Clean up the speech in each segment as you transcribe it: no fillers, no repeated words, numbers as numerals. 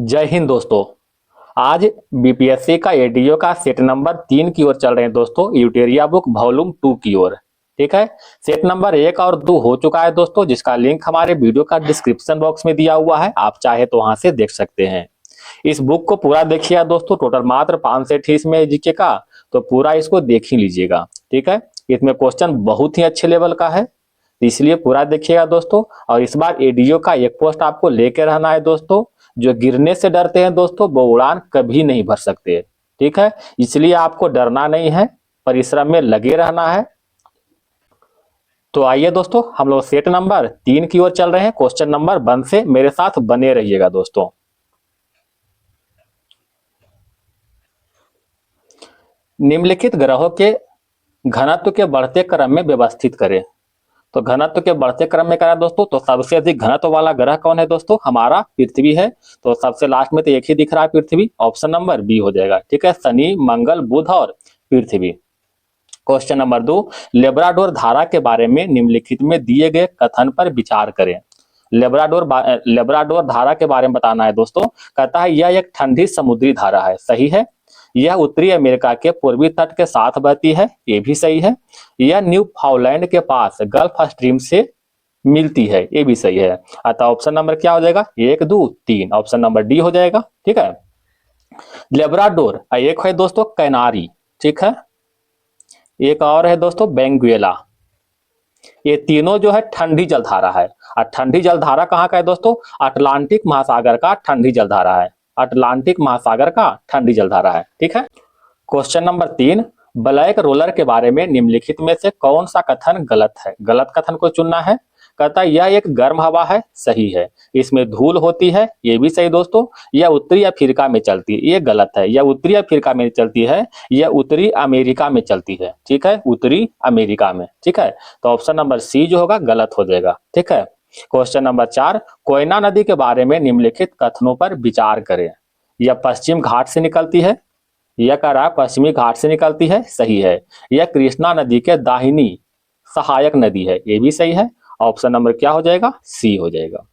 जय हिंद दोस्तों। आज बीपीएससी का एडीओ का सेट नंबर 3 की ओर चल रहे हैं दोस्तों, यूटेरिया बुक वॉल्यूम 2 की ओर। ठीक है, सेट नंबर 1 और 2 हो चुका है दोस्तों, जिसका लिंक हमारे वीडियो का डिस्क्रिप्शन बॉक्स में दिया हुआ है, आप चाहे तो वहां से देख सकते हैं। इस बुक को पूरा देखिएगा दोस्तों, टोटल मात्र 5 सेट ही इसमें जीके का, तो पूरा इसको देख ही लीजिएगा। ठीक है, इसमें क्वेश्चन बहुत ही अच्छे लेवल का है, इसलिए पूरा देखिएगा दोस्तों। और इस बार एडीओ का एक पोस्ट आपको लेके रहना है दोस्तों। जो गिरने से डरते हैं दोस्तों, वो उड़ान कभी नहीं भर सकते। ठीक है, इसलिए आपको डरना नहीं है, परिश्रम में लगे रहना है। तो आइए दोस्तों, हम लोग सेट नंबर 3 की ओर चल रहे हैं। क्वेश्चन नंबर 1 से मेरे साथ बने रहिएगा दोस्तों। निम्नलिखित ग्रहों के घनत्व के बढ़ते क्रम में व्यवस्थित करें। तो घनत्व के बढ़ते क्रम में करा दोस्तों, तो सबसे अधिक घनत्व वाला ग्रह कौन है दोस्तों? हमारा पृथ्वी है। तो सबसे लास्ट में तो एक ही दिख रहा है, पृथ्वी। ऑप्शन नंबर बी हो जाएगा। ठीक है, शनि, मंगल, बुध और पृथ्वी। क्वेश्चन नंबर 2, लेब्राडोर धारा के बारे में निम्नलिखित में दिए गए कथन पर विचार करें। लेब्राडोर धारा के बारे में बताना है दोस्तों। कहता है यह एक ठंडी समुद्री धारा है, सही है। यह उत्तरी अमेरिका के पूर्वी तट के साथ बहती है, ये भी सही है। यह न्यू फाउलैंड के पास गल्फ स्ट्रीम से मिलती है, ये भी सही है। अतः ऑप्शन नंबर क्या हो जाएगा? 1, 2, 3, ऑप्शन नंबर डी हो जाएगा। ठीक है, लेब्राडोर एक है दोस्तों कैनारी। ठीक है, एक और है दोस्तों बेंगुएला। ये तीनों जो है ठंडी जलधारा है। और ठंडी जलधारा कहाँ का है दोस्तों? अटलांटिक महासागर का ठंडी जलधारा है। अटलांटिक महासागर का ठंडी जलधारा है। ठीक है, क्वेश्चन नंबर 3, ब्लैक रोलर के बारे में निम्नलिखित में से कौन सा कथन गलत है? गलत कथन को चुनना है। कहता है यह एक गर्म हवा है, सही है। इसमें धूल होती है, ये भी सही दोस्तों। यह उत्तरी अफ्रीका में चलती है, ये गलत है। यह उत्तरी अफ्रीका में चलती है, यह उत्तरी अमेरिका में चलती है। ठीक है, उत्तरी अमेरिका में। ठीक है, तो ऑप्शन नंबर सी जो होगा गलत हो जाएगा। ठीक है, क्वेश्चन नंबर 4, कोयना नदी के बारे में निम्नलिखित कथनों पर विचार करें। यह पश्चिम घाट से निकलती है, यह कह रहा है पश्चिमी घाट से निकलती है, सही है। यह कृष्णा नदी के दाहिनी सहायक नदी है, ये भी सही है। ऑप्शन नंबर क्या हो जाएगा? सी हो जाएगा।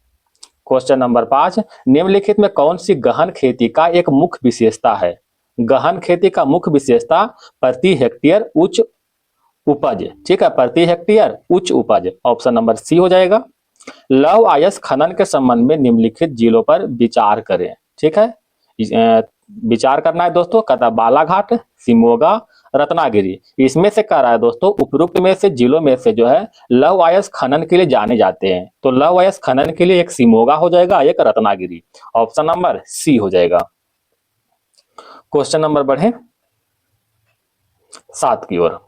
क्वेश्चन नंबर 5, निम्नलिखित में कौन सी गहन खेती का एक मुख्य विशेषता है? गहन खेती का मुख्य विशेषता प्रति हेक्टेयर उच्च उपज। ठीक है, प्रति हेक्टेयर उच्च उपज, ऑप्शन नंबर सी हो जाएगा। लौह अयस्क खनन के संबंध में निम्नलिखित जिलों पर विचार करें। ठीक है, विचार करना है दोस्तों। कहता बालाघाट, शिमोगा, रत्नागिरी। इसमें से कह रहा है दोस्तों उपरोक्त में से जिलों में से जो है लौह अयस्क खनन के लिए जाने जाते हैं। तो लौह अयस्क खनन के लिए एक शिमोगा हो जाएगा, एक रत्नागिरी। ऑप्शन नंबर सी हो जाएगा। क्वेश्चन नंबर बढ़े 7 की ओर।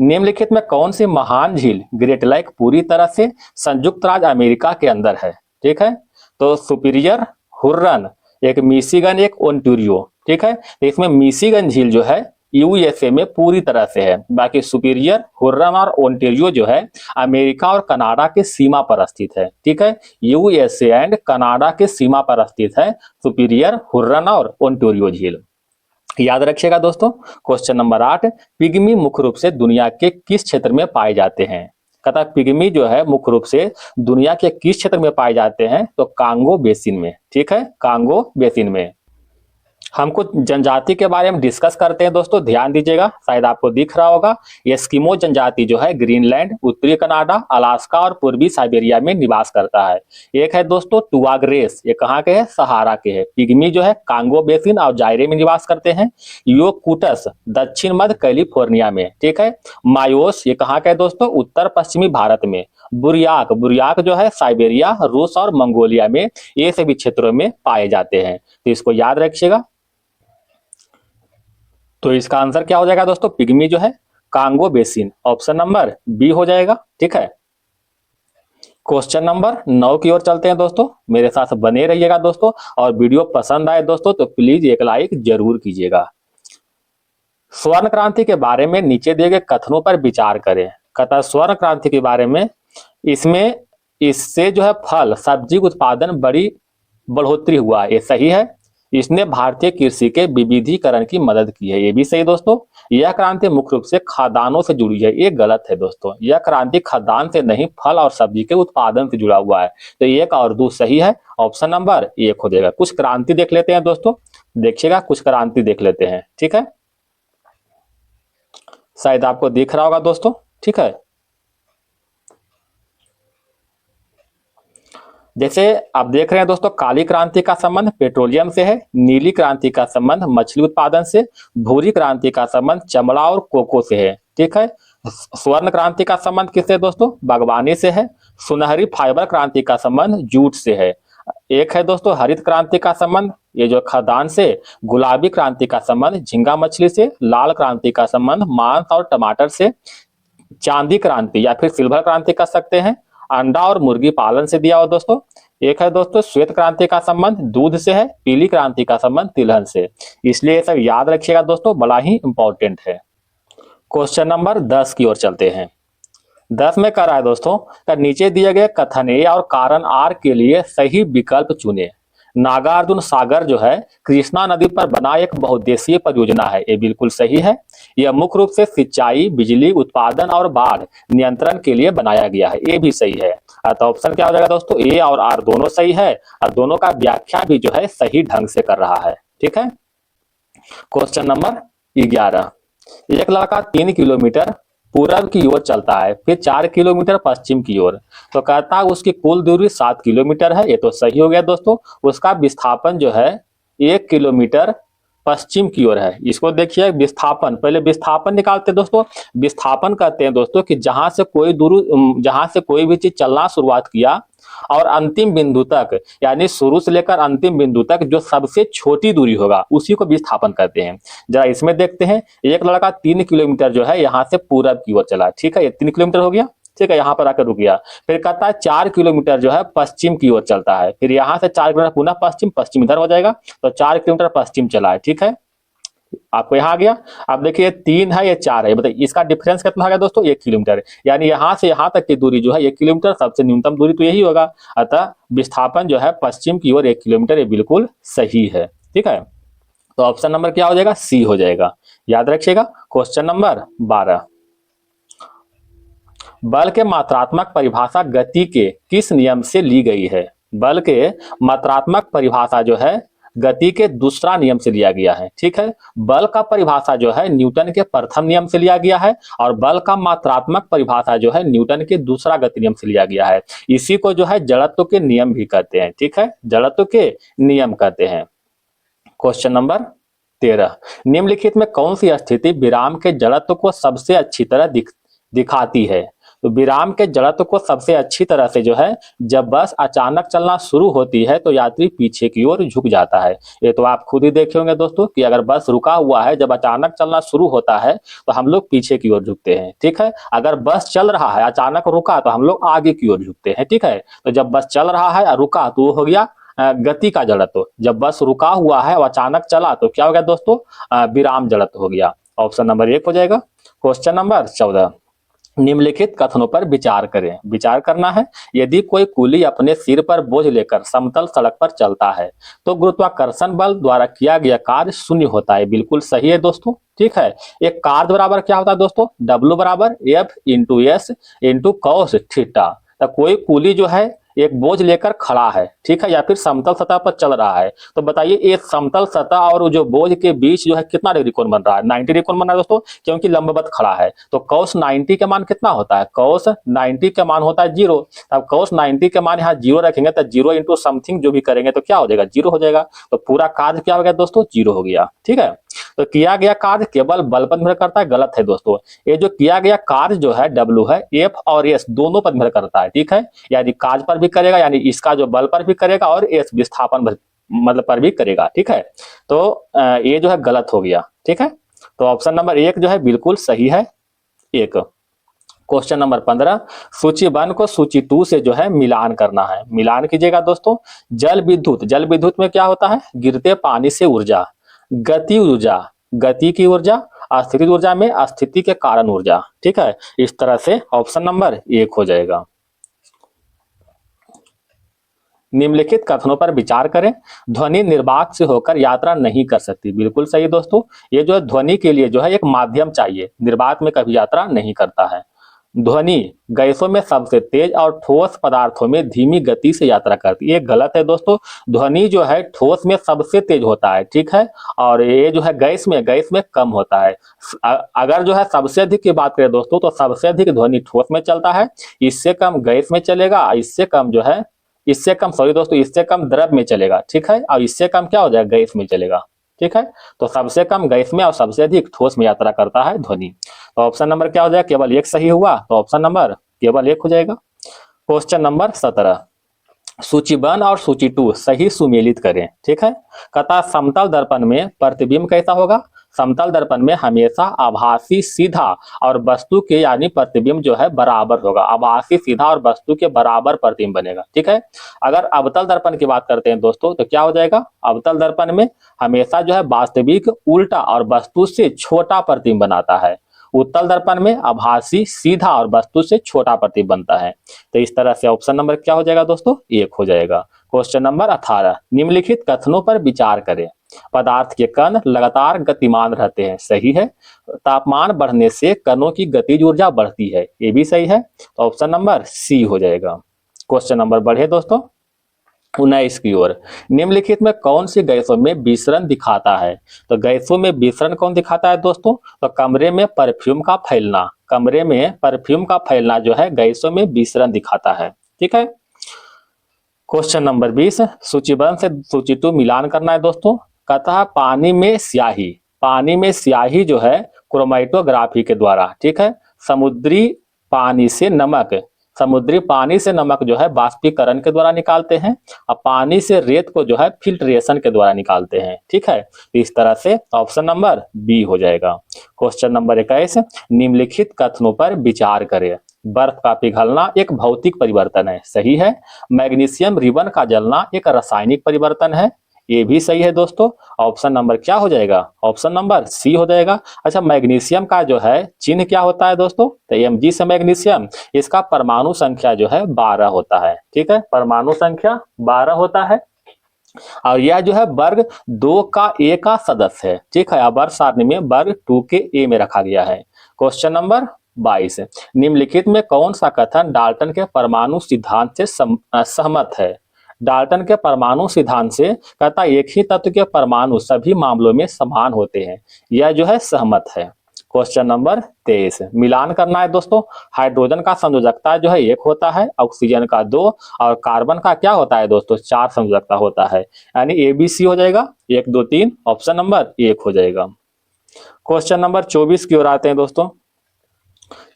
निम्नलिखित में कौन सी महान झील ग्रेट लेक पूरी तरह से संयुक्त राज्य अमेरिका के अंदर है? ठीक है, तो सुपीरियर, हुर्रन, एक मिशिगन, एक ओंटारियो। ठीक है, तो इसमें मिशिगन झील जो है यूएसए में पूरी तरह से है। बाकी सुपीरियर, हुर्रन और ओंटारियो जो है अमेरिका और कनाडा के सीमा पर स्थित है। ठीक है, यूएसए एंड कनाडा के सीमा पर स्थित है सुपीरियर, हुर्रन और ओंटारियो झील। याद रखिएगा दोस्तों। क्वेश्चन नंबर 8, पिग्मी मुख्य रूप से दुनिया के किस क्षेत्र में पाए जाते हैं? कहता है पिग्मी जो है मुख्य रूप से दुनिया के किस क्षेत्र में पाए जाते हैं? तो कांगो बेसिन में। ठीक है, कांगो बेसिन में। हम कुछ जनजाति के बारे में डिस्कस करते हैं दोस्तों, ध्यान दीजिएगा, शायद आपको दिख रहा होगा। एस्किमो जनजाति जो है ग्रीनलैंड, उत्तरी कनाडा, अलास्का और पूर्वी साइबेरिया में निवास करता है। एक है दोस्तों टुआग्रेस, ये कहाँ के हैं? सहारा के हैं। पिग्मी जो है कांगो बेसिन और जायरे में निवास करते हैं। योकुटस दक्षिण मध्य कैलिफोर्निया में। ठीक है, मायोस ये कहाँ का है दोस्तों? उत्तर पश्चिमी भारत में। बुरियाक, बुरियाक जो है साइबेरिया, रूस और मंगोलिया में, ये सभी क्षेत्रों में पाए जाते हैं। तो इसको याद रखिएगा। तो इसका आंसर क्या हो जाएगा दोस्तों? पिग्मी जो है Congo basin, option number B हो जाएगा। ठीक है, क्वेश्चन नंबर 9 की ओर चलते हैं दोस्तों, मेरे साथ बने रहिएगा दोस्तों। और वीडियो पसंद आए दोस्तों तो प्लीज एक लाइक जरूर कीजिएगा। स्वर्ण क्रांति के बारे में नीचे दिए गए कथनों पर विचार करें। कहता है स्वर्ण क्रांति के बारे में, इसमें इससे जो है फल सब्जी उत्पादन बड़ी बढ़ोतरी हुआ, ये सही है। इसने भारतीय कृषि के विविधीकरण की मदद की है, ये भी सही दोस्तों। यह क्रांति मुख्य रूप से खाद्यान्नों से जुड़ी है। ये गलत है दोस्तों, यह क्रांति खाद्यान्न से नहीं, फल और सब्जी के उत्पादन से जुड़ा हुआ है। तो एक और दो सही है, ऑप्शन नंबर एक हो जाएगा। कुछ क्रांति देख लेते हैं दोस्तों, देखिएगा कुछ क्रांति देख लेते हैं, ठीक है। शायद आपको दिख रहा होगा दोस्तों, ठीक है। जैसे आप देख रहे हैं दोस्तों, काली क्रांति का संबंध पेट्रोलियम से है, नीली क्रांति का संबंध मछली उत्पादन से, भूरी क्रांति का संबंध चमड़ा और कोको से है, ठीक है। स्वर्ण क्रांति का संबंध किससे दोस्तों? बागवानी से है। सुनहरी फाइबर क्रांति का संबंध जूट से है। एक है दोस्तों हरित क्रांति का संबंध, ये जो खाद्यान्न से। गुलाबी क्रांति का संबंध झींगा मछली से। लाल क्रांति का संबंध मांस और टमाटर से। चांदी क्रांति या फिर सिल्वर क्रांति कह सकते हैं, अंडा और मुर्गी पालन से दिया हुआ दोस्तों। एक है दोस्तों श्वेत क्रांति का संबंध दूध से है। पीली क्रांति का संबंध तिलहन से। इसलिए सब याद रखिएगा दोस्तों, बड़ा ही इंपॉर्टेंट है। क्वेश्चन नंबर 10 की ओर चलते हैं। 10 में कह रहा है दोस्तों, नीचे दिए गए कथन ए और कारण आर के लिए सही विकल्प चुने। नागार्जुन सागर जो है कृष्णा नदी पर बना एक बहुउद्देशीय परियोजना है, ये बिल्कुल सही है। यह मुख्य रूप से सिंचाई, बिजली उत्पादन और बाढ़ नियंत्रण के लिए बनाया गया है, ये भी सही है। तो ऑप्शन क्या हो जाएगा दोस्तों? ए और आर दोनों सही है, और दोनों का व्याख्या भी जो है सही ढंग से कर रहा है, ठीक है। Question number 11। एक लड़का 3 किलोमीटर पूरब की ओर चलता है, फिर 4 किलोमीटर पश्चिम की ओर। तो कहता है उसकी कुल दूरी 7 किलोमीटर है, ये तो सही हो गया दोस्तों। उसका विस्थापन जो है 1 किलोमीटर पश्चिम की ओर है। इसको देखिए विस्थापन, पहले विस्थापन निकालते हैं दोस्तों। विस्थापन कहते हैं दोस्तों कि जहां से कोई भी चीज चलना शुरुआत किया और अंतिम बिंदु तक, यानी शुरू से लेकर अंतिम बिंदु तक जो सबसे छोटी दूरी होगा उसी को विस्थापन कहते हैं। जरा इसमें देखते हैं, एक लड़का 3 किलोमीटर जो है यहाँ से पूरब की ओर चला, ठीक है, ये 3 किलोमीटर हो गया, ठीक है, यहाँ पर आकर रुक गया। फिर कहता है 4 किलोमीटर जो है पश्चिम की ओर चलता है, फिर यहाँ से 4 किलोमीटर पुनः पश्चिम, पश्चिम इधर हो जाएगा, तो 4 किलोमीटर पश्चिम चला है, ठीक है। आपको यहाँ आ गया। अब देखिए 3 है, ये 4 है, बताइए इसका डिफरेंस कितना आ गया दोस्तों? 1 किलोमीटर। यानी यहाँ से यहाँ तक की दूरी जो है 1 किलोमीटर, सबसे न्यूनतम दूरी तो यही होगा। अतः विस्थापन जो है पश्चिम की ओर 1 किलोमीटर, ये बिल्कुल सही है, ठीक है। तो ऑप्शन नंबर क्या हो जाएगा? सी हो जाएगा, याद रखिएगा। Question number 12। बल के मात्रात्मक परिभाषा गति के किस नियम से ली गई है? बल के मात्रात्मक परिभाषा जो है गति के दूसरा नियम से लिया गया है, ठीक है। बल का परिभाषा जो है न्यूटन के प्रथम नियम से लिया गया है, और बल का मात्रात्मक परिभाषा जो है न्यूटन के दूसरा गति नियम से लिया गया है। इसी को जो है जड़त्व के नियम भी कहते हैं, ठीक है, जड़त्व के नियम कहते हैं। Question number 13। निम्नलिखित में कौन सी स्थिति विराम के जड़त्व को सबसे अच्छी तरह दिखाती है? तो विराम के जड़त्व को सबसे अच्छी तरह से जो है, जब बस अचानक चलना शुरू होती है तो यात्री पीछे की ओर झुक जाता है। ये तो आप खुद ही देखे होंगे दोस्तों कि अगर बस रुका हुआ है, जब अचानक चलना शुरू होता है तो हम लोग पीछे की ओर झुकते हैं, ठीक है। अगर बस चल रहा है, अचानक रुका, तो हम लोग आगे की ओर झुकते हैं, ठीक है। तो जब बस चल रहा है और रुका तो वो हो गया गति का जड़त्व। जब बस रुका हुआ है और अचानक चला तो क्या हो गया दोस्तों? विराम जड़त्व हो गया। ऑप्शन नंबर 1 हो जाएगा। Question number 14। निम्नलिखित कथनों पर विचार करें। विचार करना है, यदि कोई कुली अपने सिर पर बोझ लेकर समतल सड़क पर चलता है तो गुरुत्वाकर्षण बल द्वारा किया गया कार्य शून्य होता है। बिल्कुल सही है दोस्तों, ठीक है। एक कार्य बराबर क्या होता है दोस्तों? W बराबर F into S into cos theta. तो कोई कुली जो है एक बोझ लेकर खड़ा है, ठीक है, या फिर समतल सतह पर चल रहा है, तो बताइए ये समतल सतह और जो बोझ के बीच जो है कितना डिग्री कोण बन रहा है? 90 डिग्री कोण बन रहा है दोस्तों, क्योंकि लंबवत खड़ा है। तो cos 90 के मान कितना होता है? cos 90 के मान होता है 0। अब cos 90 के मान यहाँ 0 रखेंगे तो 0 इंटू समथिंग जो भी करेंगे तो क्या हो जाएगा? 0 हो जाएगा। तो पूरा कार्य क्या हो गया दोस्तों? 0 हो गया, ठीक है। तो किया गया कार्य केवल बल पर निर्भर करता है, गलत है दोस्तों। ये जो किया गया कार्य जो है W है, F और S दोनों पर निर्भर करता है, ठीक है। यानी कार्य पर भी करेगा, यानी इसका जो बल पर भी करेगा, और S विस्थापन मतलब पर भी करेगा, ठीक है। तो ये जो है गलत हो गया, ठीक है। तो ऑप्शन नंबर 1 जो है बिल्कुल सही है, 1। Question number 15। सूची 1 को सूची 2 से जो है मिलान करना है। मिलान कीजिएगा दोस्तों। जल विद्युत में क्या होता है? गिरते पानी से ऊर्जा। गति ऊर्जा, गति की ऊर्जा। अस्थिर ऊर्जा में स्थिति के कारण ऊर्जा, ठीक है। इस तरह से ऑप्शन नंबर 1 हो जाएगा। निम्नलिखित कथनों पर विचार करें। ध्वनि निर्बाध से होकर यात्रा नहीं कर सकती। बिल्कुल सही दोस्तों, ये जो है ध्वनि के लिए जो है एक माध्यम चाहिए, निर्बाध में कभी यात्रा नहीं करता है। ध्वनि गैसों में सबसे तेज और ठोस पदार्थों में धीमी गति से यात्रा करती है। ये गलत है दोस्तों। ध्वनि जो है ठोस में सबसे तेज होता है, ठीक है, और ये जो है गैस में कम होता है। अगर जो है सबसे अधिक की बात करें दोस्तों, तो सबसे अधिक ध्वनि ठोस में चलता है, इससे कम गैस में चलेगा, इससे कम जो है इससे कम सॉरी दोस्तों इससे कम द्रव में चलेगा, ठीक है, और इससे कम क्या हो जाएगा, गैस में चलेगा, ठीक है। तो सबसे कम गैस में और सबसे अधिक ठोस में यात्रा करता है ध्वनि। तो ऑप्शन नंबर क्या हो जाएगा, केवल एक सही हुआ, तो ऑप्शन नंबर केवल एक हो जाएगा। क्वेश्चन नंबर 17, सूची 1 और सूची 2 सही सुमेलित करें, ठीक है। कहता समतल दर्पण में प्रतिबिंब कैसा होगा। समतल दर्पण में हमेशा आभासी सीधा और वस्तु के यानी प्रतिबिंब जो है बराबर होगा। आभासी सीधा और वस्तु के बराबर प्रतिबिंब बनेगा, ठीक है। अगर अवतल दर्पण की बात करते हैं दोस्तों, तो क्या हो जाएगा, अवतल दर्पण में हमेशा जो है वास्तविक उल्टा और वस्तु से छोटा प्रतिबिंब बनाता है। उत्तल दर्पण में आभासी सीधा और वस्तु से छोटा प्रतिबिंब बनता है। तो इस तरह से ऑप्शन नंबर क्या हो जाएगा दोस्तों, एक हो जाएगा। क्वेश्चन नंबर 18, निम्नलिखित कथनों पर विचार करें। पदार्थ के कण लगातार गतिमान रहते हैं, सही है। तापमान बढ़ने से कणों की गतिज ऊर्जा बढ़ती है, ये भी सही है। तो ऑप्शन नंबर सी हो जाएगा। क्वेश्चन नंबर बढ़े दोस्तों 19 की ओर। निम्नलिखित में कौन सी गैसों में विसरण दिखाता है। तो गैसों में विसरण कौन दिखाता है दोस्तों, तो कमरे में परफ्यूम का फैलना, कमरे में परफ्यूम का फैलना जो है गैसों में विसरण दिखाता है, ठीक है। क्वेश्चन नंबर 20, सूची 1 से सूची 2 मिलान करना है दोस्तों। कहता है पानी में स्याही जो है क्रोमैटोग्राफी के द्वारा, ठीक है, समुद्री पानी से नमक जो है बाष्पीकरण के द्वारा निकालते हैं, और पानी से रेत को जो है फिल्ट्रेशन के द्वारा निकालते हैं, ठीक है। इस तरह से ऑप्शन नंबर बी हो जाएगा। क्वेश्चन नंबर 21, निम्नलिखित कथनों पर विचार करें। बर्फ का पिघलना एक भौतिक परिवर्तन है, सही है। मैग्नीशियम रिबन का जलना एक रासायनिक परिवर्तन है, ये भी सही है दोस्तों। ऑप्शन नंबर क्या हो जाएगा, ऑप्शन नंबर सी हो जाएगा। अच्छा, मैग्नीशियम का जो है चिन्ह क्या होता है दोस्तों, तो Mg से मैग्नीशियम, इसका परमाणु संख्या जो है 12 होता है, ठीक है, परमाणु संख्या 12 होता है, और यह जो है वर्ग 2 का ए का सदस्य है, ठीक है, वर्ग सारणी में वर्ग 2 के ए में रखा गया है। क्वेश्चन नंबर 22, निम्नलिखित में कौन सा कथन डाल्टन के परमाणु सिद्धांत से सहमत है। डाल्टन के परमाणु सिद्धांत से कहता एक ही तत्व के परमाणु सभी मामलों में समान होते हैं, यह जो है सहमत है। क्वेश्चन नंबर 23, मिलान करना है दोस्तों। हाइड्रोजन का संयोजकता जो है 1 होता है, ऑक्सीजन का 2, और कार्बन का क्या होता है दोस्तों, 4 संयोजकता होता है, यानी ABC हो जाएगा, 1 2 3, ऑप्शन नंबर 1 हो जाएगा। क्वेश्चन नंबर 24 की ओर आते हैं दोस्तों।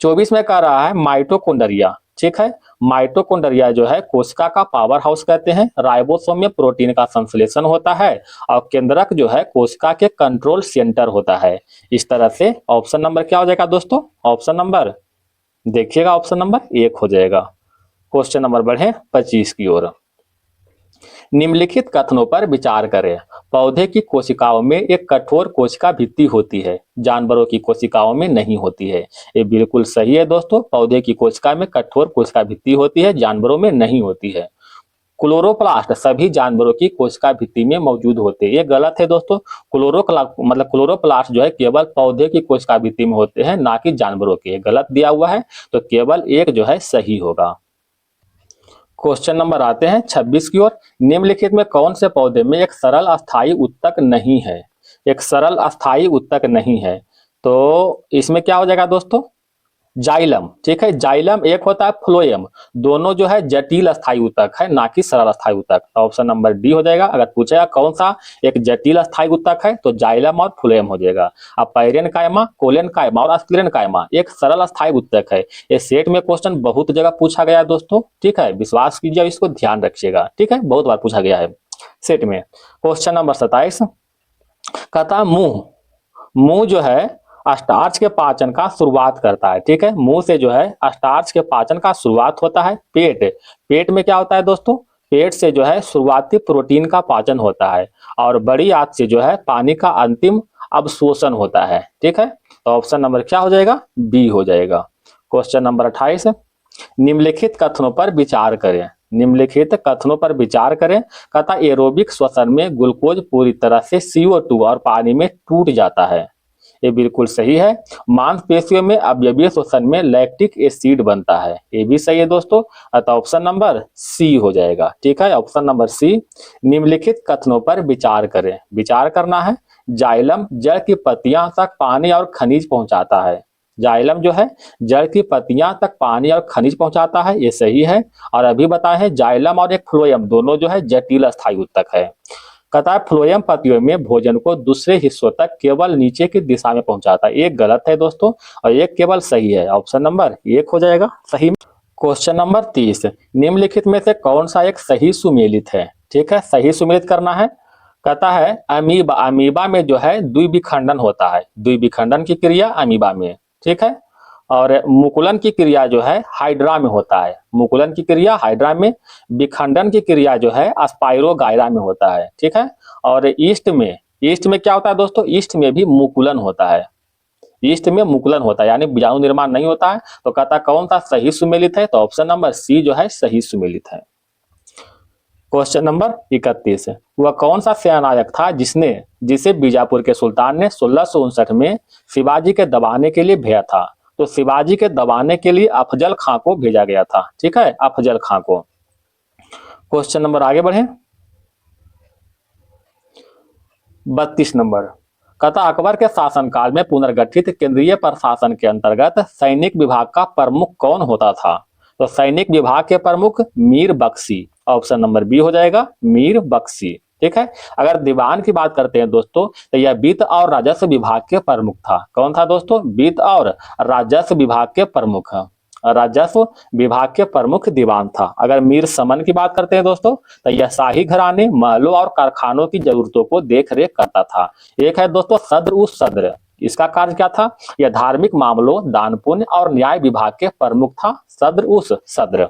24 में कह रहा है माइटोकॉन्ड्रिया, ठीक है। माइटोकॉन्ड्रिया जो है कोशिका का पावर हाउस कहते हैं। राइबोसोम में प्रोटीन का संश्लेषण होता है, और केंद्रक जो है कोशिका के कंट्रोल सेंटर होता है। इस तरह से ऑप्शन नंबर क्या हो जाएगा दोस्तों, ऑप्शन नंबर देखिएगा, ऑप्शन नंबर 1 हो जाएगा। क्वेश्चन नंबर बढ़े 25 की ओर। निम्नलिखित कथनों पर विचार करें। पौधे की कोशिकाओं में एक कठोर कोशिका भित्ति होती है, जानवरों की कोशिकाओं में नहीं होती है, ये बिल्कुल सही है दोस्तों। पौधे की कोशिका में कठोर कोशिका भित्ति होती है, जानवरों में नहीं होती है। क्लोरोप्लास्ट सभी जानवरों की कोशिका भित्ति में मौजूद होते हैं, ये गलत है दोस्तों। क्लोरोप्लास्ट जो है केवल पौधे की कोशिका भित्ति में होते हैं, ना कि जानवरों के, गलत दिया हुआ है, तो केवल एक जो है सही होगा। क्वेश्चन नंबर आते हैं 26 की ओर। निम्नलिखित में कौन से पौधे में एक सरल अस्थायी उत्तक नहीं है। एक सरल अस्थायी उत्तक नहीं है, तो इसमें क्या हो जाएगा दोस्तों, जाइलम, ठीक है। जाइलम एक होता है फ्लोएम, दोनों जो है जटिल अस्थायी उत्तक है, ना कि सरल अस्थायी उत्तक। ऑप्शन नंबर डी हो जाएगा। अगर पूछेगा कौन सा एक जटिल अस्थायी उत्तक है, तो जाइलम और फ्लोएम हो जाएगा। अब पैरेन कायमा, कोलेन कायमा और अस्क्लेरन कायमा एक सरल अस्थायी उत्तक है। ये सेट में क्वेश्चन बहुत जगह पूछा गया है दोस्तों, ठीक है, विश्वास कीजिए, इसको ध्यान रखिएगा, ठीक है, बहुत बार पूछा गया है सेट में। क्वेश्चन नंबर 27 कहता मुंह जो है स्टार्च के पाचन का शुरुआत करता है, ठीक है। मुंह से जो है स्टार्च के पाचन का शुरुआत होता है। पेट में क्या होता है दोस्तों, पेट से जो है शुरुआती प्रोटीन का पाचन होता है, और बड़ी आंत से जो है पानी का अंतिम अवशोषण होता है, ठीक है। तो ऑप्शन नंबर क्या हो जाएगा, बी हो जाएगा। क्वेश्चन नंबर 28, निम्नलिखित कथनों पर विचार करें। निम्नलिखित कथनों पर विचार करें। कहता एरोबिक श्वसन में ग्लूकोज पूरी तरह से CO2 और पानी में टूट जाता है। ये बिल्कुल सही है। मांसपेशियों में अवयवीय श्वसन में लैक्टिक एसिड बनता है। ये भी सही है दोस्तों। अतः ऑप्शन नंबर सी हो जाएगा। ठीक है, ऑप्शन नंबर सी। निम्नलिखित कथनों पर विचार करें। विचार करना है। जाइलम जड़ की पत्तियां तक पानी और खनिज पहुंचाता है। जाइलम जो है जड़ की पत्तियां तक पानी और खनिज पहुंचाता है, ये सही है। और अभी बताए हैं जाइलम और एक फ्लोएम दोनों जो है जटिल स्थायी ऊतक है। कहता है फ्लोएम पत्तियों में भोजन को दूसरे हिस्सों तक केवल नीचे की दिशा में पहुंचाता है। एक गलत है दोस्तों और एक केवल सही है। ऑप्शन नंबर एक हो जाएगा सही। क्वेश्चन नंबर 30, निम्नलिखित में से कौन सा एक सही सुमेलित है। ठीक है, सही सुमेलित करना है। कहता है अमीबा, अमीबा में जो है द्विविखंडन होता है। द्विविखंडन की क्रिया अमीबा में। ठीक है, और मुकुलन की क्रिया जो है हाइड्रा में होता है। मुकुलन की क्रिया हाइड्रा में, विखंडन की क्रिया जो है स्पाइरोगाइरा में होता है। ठीक है, और ईस्ट में क्या होता है दोस्तों, ईस्ट में भी मुकुलन होता है। ईस्ट में मुकुलन होता है यानी बीजाणु निर्माण नहीं होता है। तो कहता कौन सा सही सुमेलित है, तो ऑप्शन नंबर सी जो है सही सुमेलित है। क्वेश्चन नंबर 31, वह कौन सा सेनानायक था जिसे बीजापुर के सुल्तान ने 1659 में शिवाजी के दबाने के लिए भेजा था। तो शिवाजी के दबाने के लिए अफजल खां को भेजा गया था। ठीक है, अफजल खां को। क्वेश्चन नंबर आगे बढ़े। 32 नंबर, कहता अकबर के शासनकाल में पुनर्गठित केंद्रीय प्रशासन के अंतर्गत सैनिक विभाग का प्रमुख कौन होता था। तो सैनिक विभाग के प्रमुख Mir Bakhshi. Option number B हो जाएगा, मीर बख्शी। ठीक है, अगर दीवान की बात करते हैं दोस्तों तो यह वित्त और राजस्व विभाग के प्रमुख था। कौन था दोस्तों, वित्त और राजस्व विभाग के प्रमुख। राजस्व विभाग के प्रमुख दीवान था। अगर मीर समन की बात करते हैं दोस्तों तो यह शाही घराने, महलों और कारखानों की जरूरतों को देख रेख करता था। एक है दोस्तों सद्र उस सद्र, इसका कार्य क्या था, यह धार्मिक मामलों, दान पुण्य और न्याय विभाग के प्रमुख था, सद्र उस सद्र।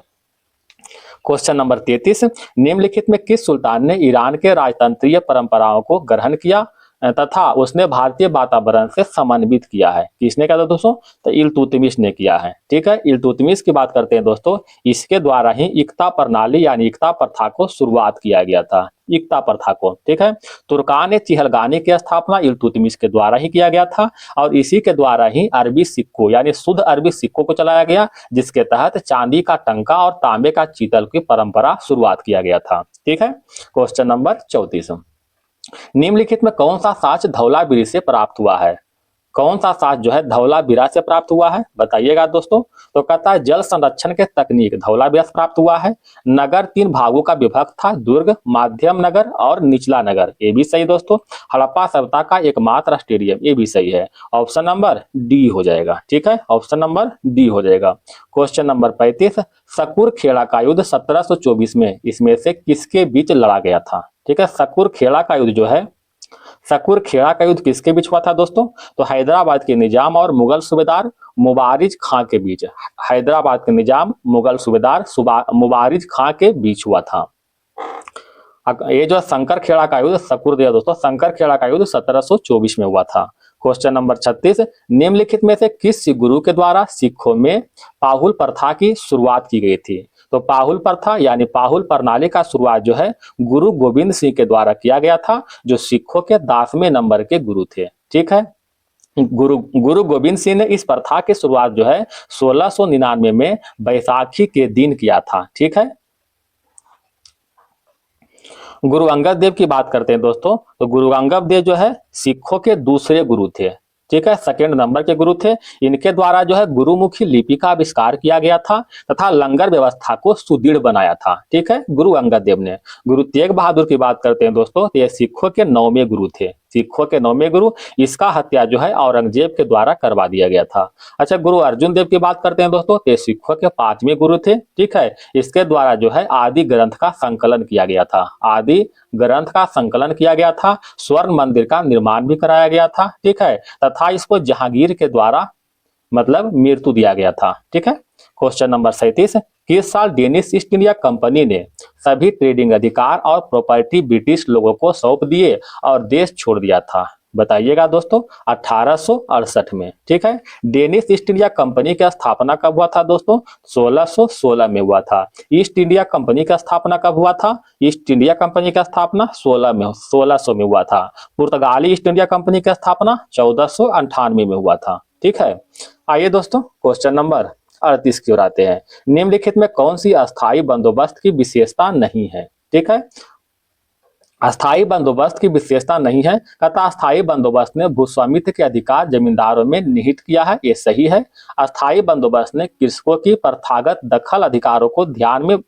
क्वेश्चन नंबर 33, निम्नलिखित में किस सुल्तान ने ईरान के राजतंत्रीय परंपराओं को ग्रहण किया तथा उसने भारतीय वातावरण से समन्वित किया है। किसने किया था दोस्तों, तो इल्तुतमिश ने किया है। ठीक है, इल्तुतमिश की बात करते हैं दोस्तों, इसके द्वारा ही इक्ता प्रणाली यानी इक्ता प्रथा को शुरुआत किया गया था। इक्ता प्रथा को। ठीक है, तुर्कान चिहलगानी की स्थापना इल्तुतमिश के द्वारा ही किया गया था और इसी के द्वारा ही अरबी सिक्कों यानी शुद्ध अरबी सिक्कों को चलाया गया, जिसके तहत चांदी का टंका और तांबे का चीतल की परंपरा शुरुआत किया गया था। ठीक है, क्वेश्चन नंबर 34, निम्नलिखित में कौन सा साक्ष्य धौलागिरी से प्राप्त हुआ है। कौन सा साक्ष्य जो है धौलावीरा से प्राप्त हुआ है, बताइएगा दोस्तों। तो कहता है जल संरक्षण के तकनीक धौलावीरा से प्राप्त हुआ है। नगर 3 भागों का विभक्त था, दुर्ग, माध्यम नगर और निचला नगर। ये भी सही दोस्तों। हड़प्पा सभ्यता का एकमात्र स्टेडियम, ये भी सही है। ऑप्शन नंबर डी हो जाएगा। ठीक है, ऑप्शन नंबर डी हो जाएगा। क्वेश्चन नंबर 35, सकुर खेड़ा का युद्ध 1724 में इसमें से किसके बीच लड़ा गया था। ठीक है, सकुर खेड़ा का युद्ध जो है, सकुर खेड़ा का युद्ध किसके बीच हुआ था दोस्तों, तो हैदराबाद के निजाम और मुगल सूबेदार मुबारिज खां के बीच। हैदराबाद के निजाम मुगल सूबेदार मुबारिज खां के बीच हुआ था। ये जो शंकर खेड़ा का युद्ध सकुर दिया दोस्तों, शंकर खेड़ा का युद्ध 1724 में हुआ था। क्वेश्चन नंबर 36, निम्नलिखित में से किस गुरु के द्वारा सिखों में पाहुल प्रथा की शुरुआत की गई थी। तो पाहुल प्रथा यानी पाहुल प्रणाली का शुरुआत जो है गुरु गोविंद सिंह के द्वारा किया गया था, जो सिखों के 10वें नंबर के गुरु थे। ठीक है, गुरु गोविंद सिंह ने इस प्रथा की शुरुआत जो है 1699 में बैसाखी के दिन किया था। ठीक है, गुरु अंगद देव की बात करते हैं दोस्तों, तो गुरु अंगद देव जो है सिखों के दूसरे गुरु थे। ठीक है, 2nd नंबर के गुरु थे। इनके द्वारा जो है गुरुमुखी लिपि का आविष्कार किया गया था तथा लंगर व्यवस्था को सुदृढ़ बनाया था। ठीक है, गुरु अंगद देव ने। गुरु तेग बहादुर की बात करते हैं दोस्तों, तो ये सिखों के 9वें गुरु थे। सिखों के 9वें गुरु, इसका हत्या जो है औरंगजेब के द्वारा करवा दिया गया था। अच्छा, गुरु अर्जुन देव की बात करते हैं दोस्तों, तो ये सिखों के 5वें गुरु थे। ठीक है, इसके द्वारा जो है आदि ग्रंथ का संकलन किया गया था। आदि ग्रंथ का संकलन किया गया था, स्वर्ण मंदिर का निर्माण भी कराया गया था। ठीक है, तथा इसको जहांगीर के द्वारा मतलब मृत्यु दिया गया था। ठीक है, क्वेश्चन नंबर 37, किस साल डेनिश ईस्ट इंडिया कंपनी ने सभी ट्रेडिंग अधिकार और प्रॉपर्टी ब्रिटिश लोगों को सौंप दिए और देश छोड़ दिया था। बताइएगा दोस्तों, 1868 में। ठीक है। डेनिश ईस्ट इंडिया कंपनी की स्थापना कब हुआ था दोस्तों? 1616 में हुआ था। ईस्ट इंडिया कंपनी की स्थापना कब हुआ था? ईस्ट इंडिया कंपनी की स्थापना 1600 में हुआ था। पुर्तगाली ईस्ट इंडिया कंपनी की स्थापना 1498 में हुआ था। ठीक है। आइए दोस्तों, क्वेश्चन नंबर 38 की ओर आते हैं। निम्नलिखित में कौन सी अस्थायी बंदोबस्त की विशेषता नहीं है? ठीक है। अस्थायी बंदोबस्त की विशेषता नहीं है, कहता अस्थायी बंदोबस्त ने भूस्वामित्व के अधिकार जमींदारों में निहित किया है, ये सही है। अस्थायी बंदोबस्त ने कृषकों की प्रथागत दखल अधिकारों को ध्यान में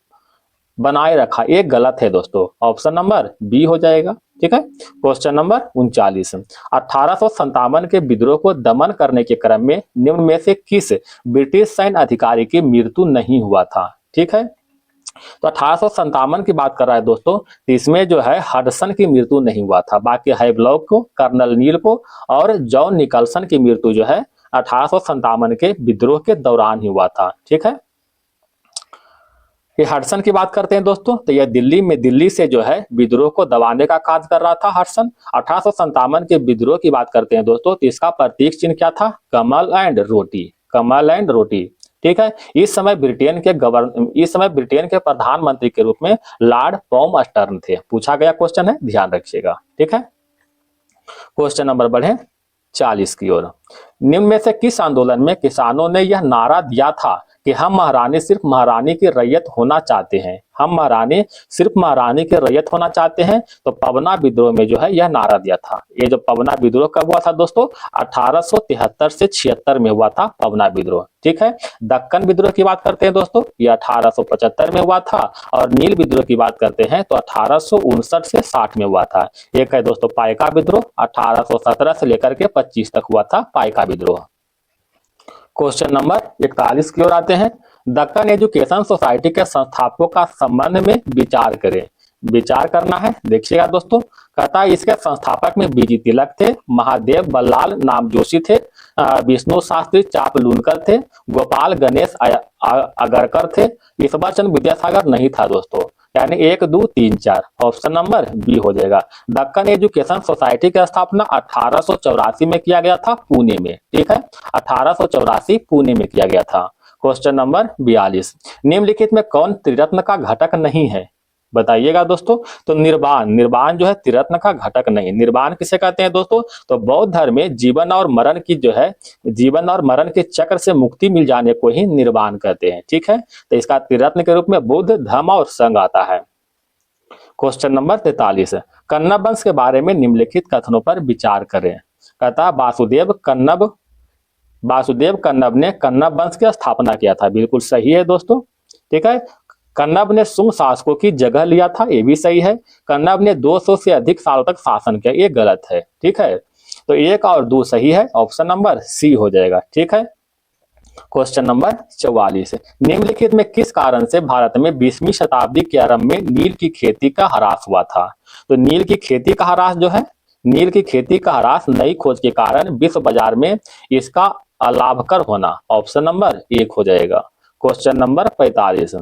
बनाए रखा, ये गलत है दोस्तों। ऑप्शन नंबर बी हो जाएगा। ठीक है। क्वेश्चन नंबर 39, 1857 के विद्रोह को दमन करने के क्रम में निम्न में से किस ब्रिटिश सैन्य अधिकारी की मृत्यु नहीं हुआ था? ठीक है। तो 1857 की बात कर रहा है दोस्तों, तो इसमें जो है हडसन की मृत्यु नहीं हुआ था। बाकी हैवलॉक को, कर्नल नील को और जॉन निकलसन की मृत्यु जो है 1857 के विद्रोह के दौरान ही हुआ था। ठीक है। ये हडसन की बात करते हैं दोस्तों, तो यह दिल्ली से जो है विद्रोह को दबाने का कार्य कर रहा था हडसन। 1857 के विद्रोह की बात करते हैं दोस्तों, तो इसका प्रतीक चिन्ह क्या था? कमल एंड रोटी, कमल एंड रोटी। ठीक है। इस समय ब्रिटेन के प्रधानमंत्री के रूप में लॉर्ड पॉमस्टर्न थे। पूछा गया क्वेश्चन है, ध्यान रखिएगा। ठीक है। क्वेश्चन नंबर बढ़े 40 की ओर। निम्न में से किस आंदोलन में किसानों ने यह नारा दिया था कि हम महारानी सिर्फ महारानी की रैयत होना चाहते हैं? हम महारानी सिर्फ महारानी की रैयत होना चाहते हैं। तो पवना विद्रोह में जो है यह नारा दिया था। ये जो पवना विद्रोह कब हुआ था दोस्तों? 1873 से 76 में हुआ था पवना विद्रोह। ठीक है। दक्कन विद्रोह की बात करते हैं दोस्तों, ये 1875 में हुआ था। और नील विद्रोह की बात करते हैं तो 1859 से 60 में हुआ था। एक है दोस्तों पाइका विद्रोह, 1817 से लेकर के 25 तक हुआ था पाइका विद्रोह। क्वेश्चन नंबर 41 की ओर आते हैं। दक्कन एजुकेशन सोसाइटी के संस्थापकों का संबंध में विचार करें। विचार करना है, देखिएगा दोस्तों। कहता है इसके संस्थापक में बीजी तिलक थे, महादेव बल्लाल नाम जोशी थे, विष्णु शास्त्री चापलूनकर थे, गोपाल गणेश अगरकर थे, ईश्वर चंद्र विद्यासागर नहीं था दोस्तों। यानी 1 2 3 4, ऑप्शन नंबर बी हो जाएगा। दक्कन एजुकेशन सोसाइटी की स्थापना 1884 में किया गया था पुणे में। ठीक है। 1884 पुणे में किया गया था। क्वेश्चन नंबर 42, निम्नलिखित में कौन त्रिरत्न का घटक नहीं है? बताइएगा दोस्तों। तो निर्वाण जो है त्रिरत्न का घटक नहीं। निर्वाण किसे कहते हैं दोस्तों? तो बौद्ध धर्म में जीवन और मरण के चक्र से मुक्ति मिल जाने को ही निर्वाण कहते हैं। ठीक है। तो इसका त्रिरत्न के रूप में बुद्ध, धम्म और संघ आता है। क्वेश्चन नंबर 43, कन्नब वंश के बारे में निम्नलिखित कथनों पर विचार करें। कहता है वासुदेव कन्नब ने कन्नब वंश की स्थापना किया था। बिल्कुल सही है दोस्तों। ठीक है। कन्नब ने सुंग शासकों की जगह लिया था, ये भी सही है। कन्नब ने 200 से अधिक सालों तक शासन किया, ये गलत है। ठीक है। तो 1 और 2 सही है, ऑप्शन नंबर सी हो जाएगा। ठीक है। क्वेश्चन नंबर 44, निम्नलिखित में किस कारण से भारत में 20वीं शताब्दी के आरंभ में नील की खेती का ह्रास हुआ था? तो नील की खेती का ह्रास नई खोज के कारण विश्व बाजार में इसका अलाभकर होना, ऑप्शन नंबर 1 हो जाएगा। क्वेश्चन नंबर 45,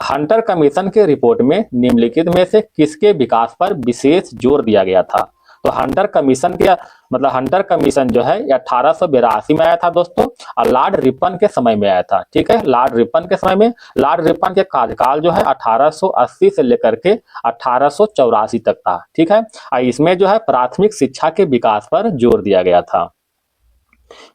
हंटर कमीशन के रिपोर्ट में निम्नलिखित में से किसके विकास पर विशेष जोर दिया गया था? तो हंटर कमीशन जो है 1882 में आया था दोस्तों, और लॉर्ड रिपन के समय में आया था। ठीक है। लॉर्ड रिपन के कार्यकाल जो है 1880 से लेकर के 1884 तक था। ठीक है। और इसमें जो है प्राथमिक शिक्षा के विकास पर जोर दिया गया था।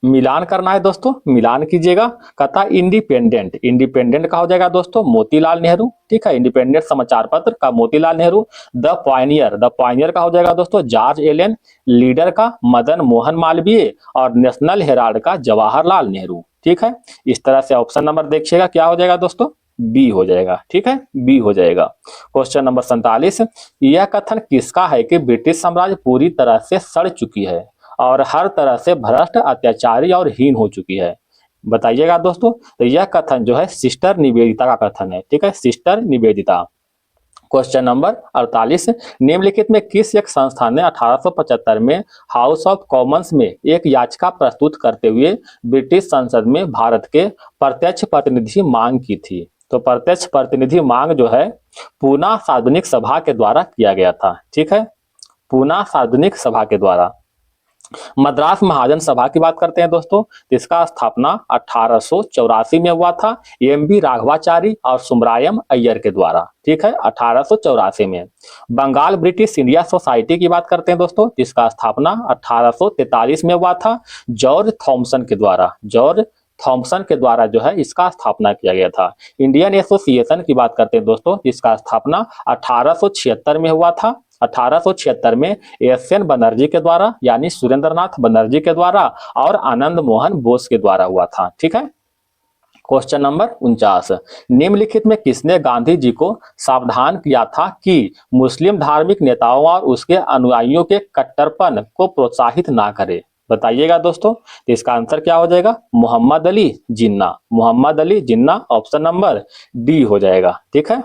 मिलान करना है दोस्तों, मिलान कीजिएगा। कहता इंडिपेंडेंट का हो जाएगा दोस्तों मोतीलाल नेहरू। ठीक है। इंडिपेंडेंट समाचार पत्र का मोतीलाल नेहरू। द पायनियर का हो जाएगा दोस्तों जॉर्ज एलन। लीडर का मदन मोहन मालवीय। और नेशनल हेराल्ड का जवाहरलाल नेहरू। ठीक है। इस तरह से ऑप्शन नंबर देखिएगा क्या हो जाएगा दोस्तों? बी हो जाएगा। ठीक है, बी हो जाएगा। क्वेश्चन नंबर 47, यह कथन किसका है कि ब्रिटिश साम्राज्य पूरी तरह से सड़ चुकी है और हर तरह से भ्रष्ट, अत्याचारी और हीन हो चुकी है? बताइएगा दोस्तों। तो यह कथन जो है सिस्टर निवेदिता का कथन है। ठीक है, सिस्टर निवेदिता। क्वेश्चन नंबर 48, निम्नलिखित में किस एक संस्था ने 1875 में हाउस ऑफ कॉमन्स में एक याचिका प्रस्तुत करते हुए ब्रिटिश संसद में भारत के प्रत्यक्ष प्रतिनिधि मांग की थी? तो प्रत्यक्ष प्रतिनिधि मांग जो है पूना सार्वजनिक सभा के द्वारा किया गया था। ठीक है, पूना सार्वजनिक सभा के द्वारा। मद्रास महाजन सभा की बात करते हैं दोस्तों, तो इसका स्थापना 1884 में हुआ था एम बी राघवाचारी और सुब्रायम अय्यर के द्वारा। ठीक है, 1884 में। बंगाल ब्रिटिश इंडिया सोसाइटी की बात करते हैं दोस्तों, जिसका स्थापना 1843 में हुआ था जॉर्ज थॉमसन के द्वारा। जॉर्ज थॉमसन के द्वारा जो है इसका स्थापना किया गया था। इंडियन एसोसिएशन की बात करते हैं दोस्तों, जिसका स्थापना 1876 में हुआ था। 1876 में एस एन बनर्जी के द्वारा, यानी सुरेंद्रनाथ बनर्जी के द्वारा और आनंद मोहन बोस के द्वारा हुआ था। ठीक है। क्वेश्चन नंबर 49, निम्नलिखित में किसने गांधी जी को सावधान किया था कि मुस्लिम धार्मिक नेताओं और उसके अनुयायियों के कट्टरपन को प्रोत्साहित ना करे? बताइएगा दोस्तों। तो इसका आंसर क्या हो जाएगा? Mohammad Ali Jinnah. Mohammad Ali Jinnah option number D हो जाएगा। ठीक है।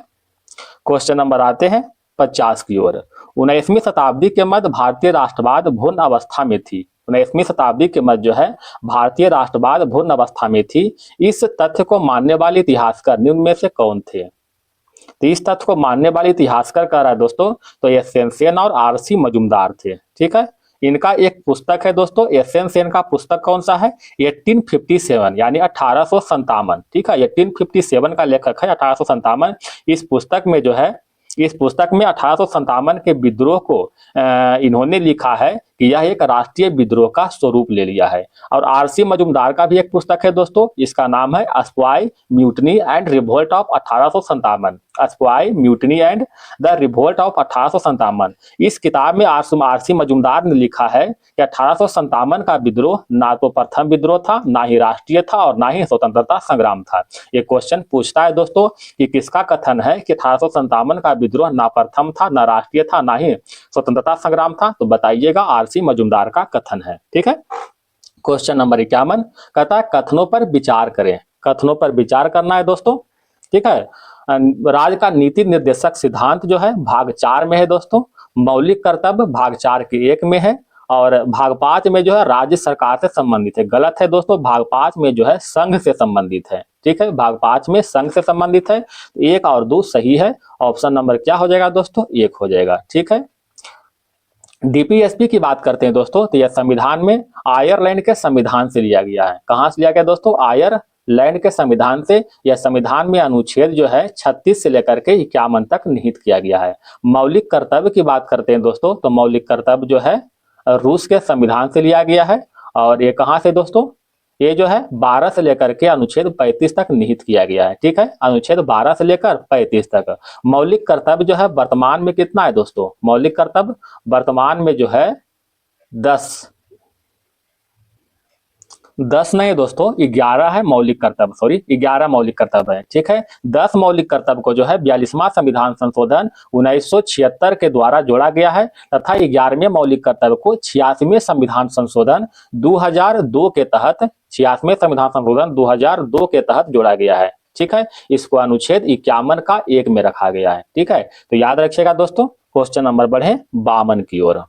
क्वेश्चन नंबर आते हैं 50 की ओर। 19वीं शताब्दी के मध्य भारतीय राष्ट्रवाद भूर्ण अवस्था में थी। 19वीं शताब्दी के मध्य जो है भारतीय राष्ट्रवाद भूर्ण अवस्था में थी। इस तथ्य को मानने वाले इतिहासकार निम्न में से कौन थे? तो इस तथ्य को मानने वाले इतिहासकार कह रहा है दोस्तों, तो एस एन सेन और आर.सी. मजूमदार थे। ठीक है। इनका एक पुस्तक है दोस्तों, एस एन सेन का पुस्तक कौन सा है? 1857, यानी 1857। ठीक है, 1857 का लेखक है, 1857। इस पुस्तक में जो है, इस पुस्तक में 1857 के विद्रोह को इन्होंने लिखा है कि यह एक राष्ट्रीय विद्रोह का स्वरूप ले लिया है। और आर.सी. मजूमदार का भी एक पुस्तक है दोस्तों, इसका नाम है spy mutiny and revolt of 1857। Spy mutiny and the revolt of 1857। इस किताब में आर.सी. मजूमदार ने लिखा है कि 1857 का विद्रोह ना तो प्रथम विद्रोह था, ना ही राष्ट्रीय था और ना ही स्वतंत्रता संग्राम था। ये क्वेश्चन पूछता है दोस्तों कि किसका कथन है कि 1857 का विद्रोह ना प्रथम था, ना राष्ट्रीय था, ना ही स्वतंत्रता संग्राम था? तो बताइएगा, आर.सी. मजूमदार का कथन है। ठीक है। क्वेश्चन नंबर 51 कहता है कथनों पर विचार करें। कथनों पर विचार करना है दोस्तों। ठीक है। राज्य का नीति निर्देशक सिद्धांत जो है भाग 4 में है दोस्तों। मौलिक कर्तव्य भाग 4 के 1 में है। और भाग 5 में जो है राज्य सरकार से संबंधित है। गलत है दोस्तों, भाग 5 में जो है संघ से संबंधित है। ठीक है, भाग 5 में संघ से संबंधित है। 1 और 2 सही है। ऑप्शन नंबर क्या हो जाएगा दोस्तों? 1 हो जाएगा। ठीक है। डीपीएसपी की बात करते हैं दोस्तों, तो यह संविधान में आयरलैंड के संविधान से लिया गया है। कहां से लिया गया दोस्तों? आयरलैंड के संविधान से। यह संविधान में अनुच्छेद जो है 36 से लेकर के 51 तक निहित किया गया है। मौलिक कर्तव्य की बात करते हैं दोस्तों, तो मौलिक कर्तव्य जो है रूस के संविधान से लिया गया है। और ये कहां से दोस्तों? ये जो है 12 से लेकर के अनुच्छेद 35 तक निहित किया गया है। ठीक है, अनुच्छेद 12 से लेकर 35 तक। मौलिक कर्तव्य जो है वर्तमान में कितना है दोस्तों? मौलिक कर्तव्य वर्तमान में जो है 10 नहीं दोस्तों, 11 है मौलिक कर्तव्य। सॉरी, 11 मौलिक कर्तव्य है। ठीक है, 10 मौलिक कर्तव्य को जो है 42वां संविधान संशोधन 1976 के द्वारा जोड़ा गया है तथा 11वें मौलिक कर्तव्य को 86वें संविधान संशोधन 2002 के तहत 86वें संविधान संशोधन 2002 के तहत जोड़ा गया है। ठीक है, इसको अनुच्छेद 51 का 1 में रखा गया है। ठीक है, तो याद रखिएगा दोस्तों। क्वेश्चन नंबर बढ़े 52 की ओर।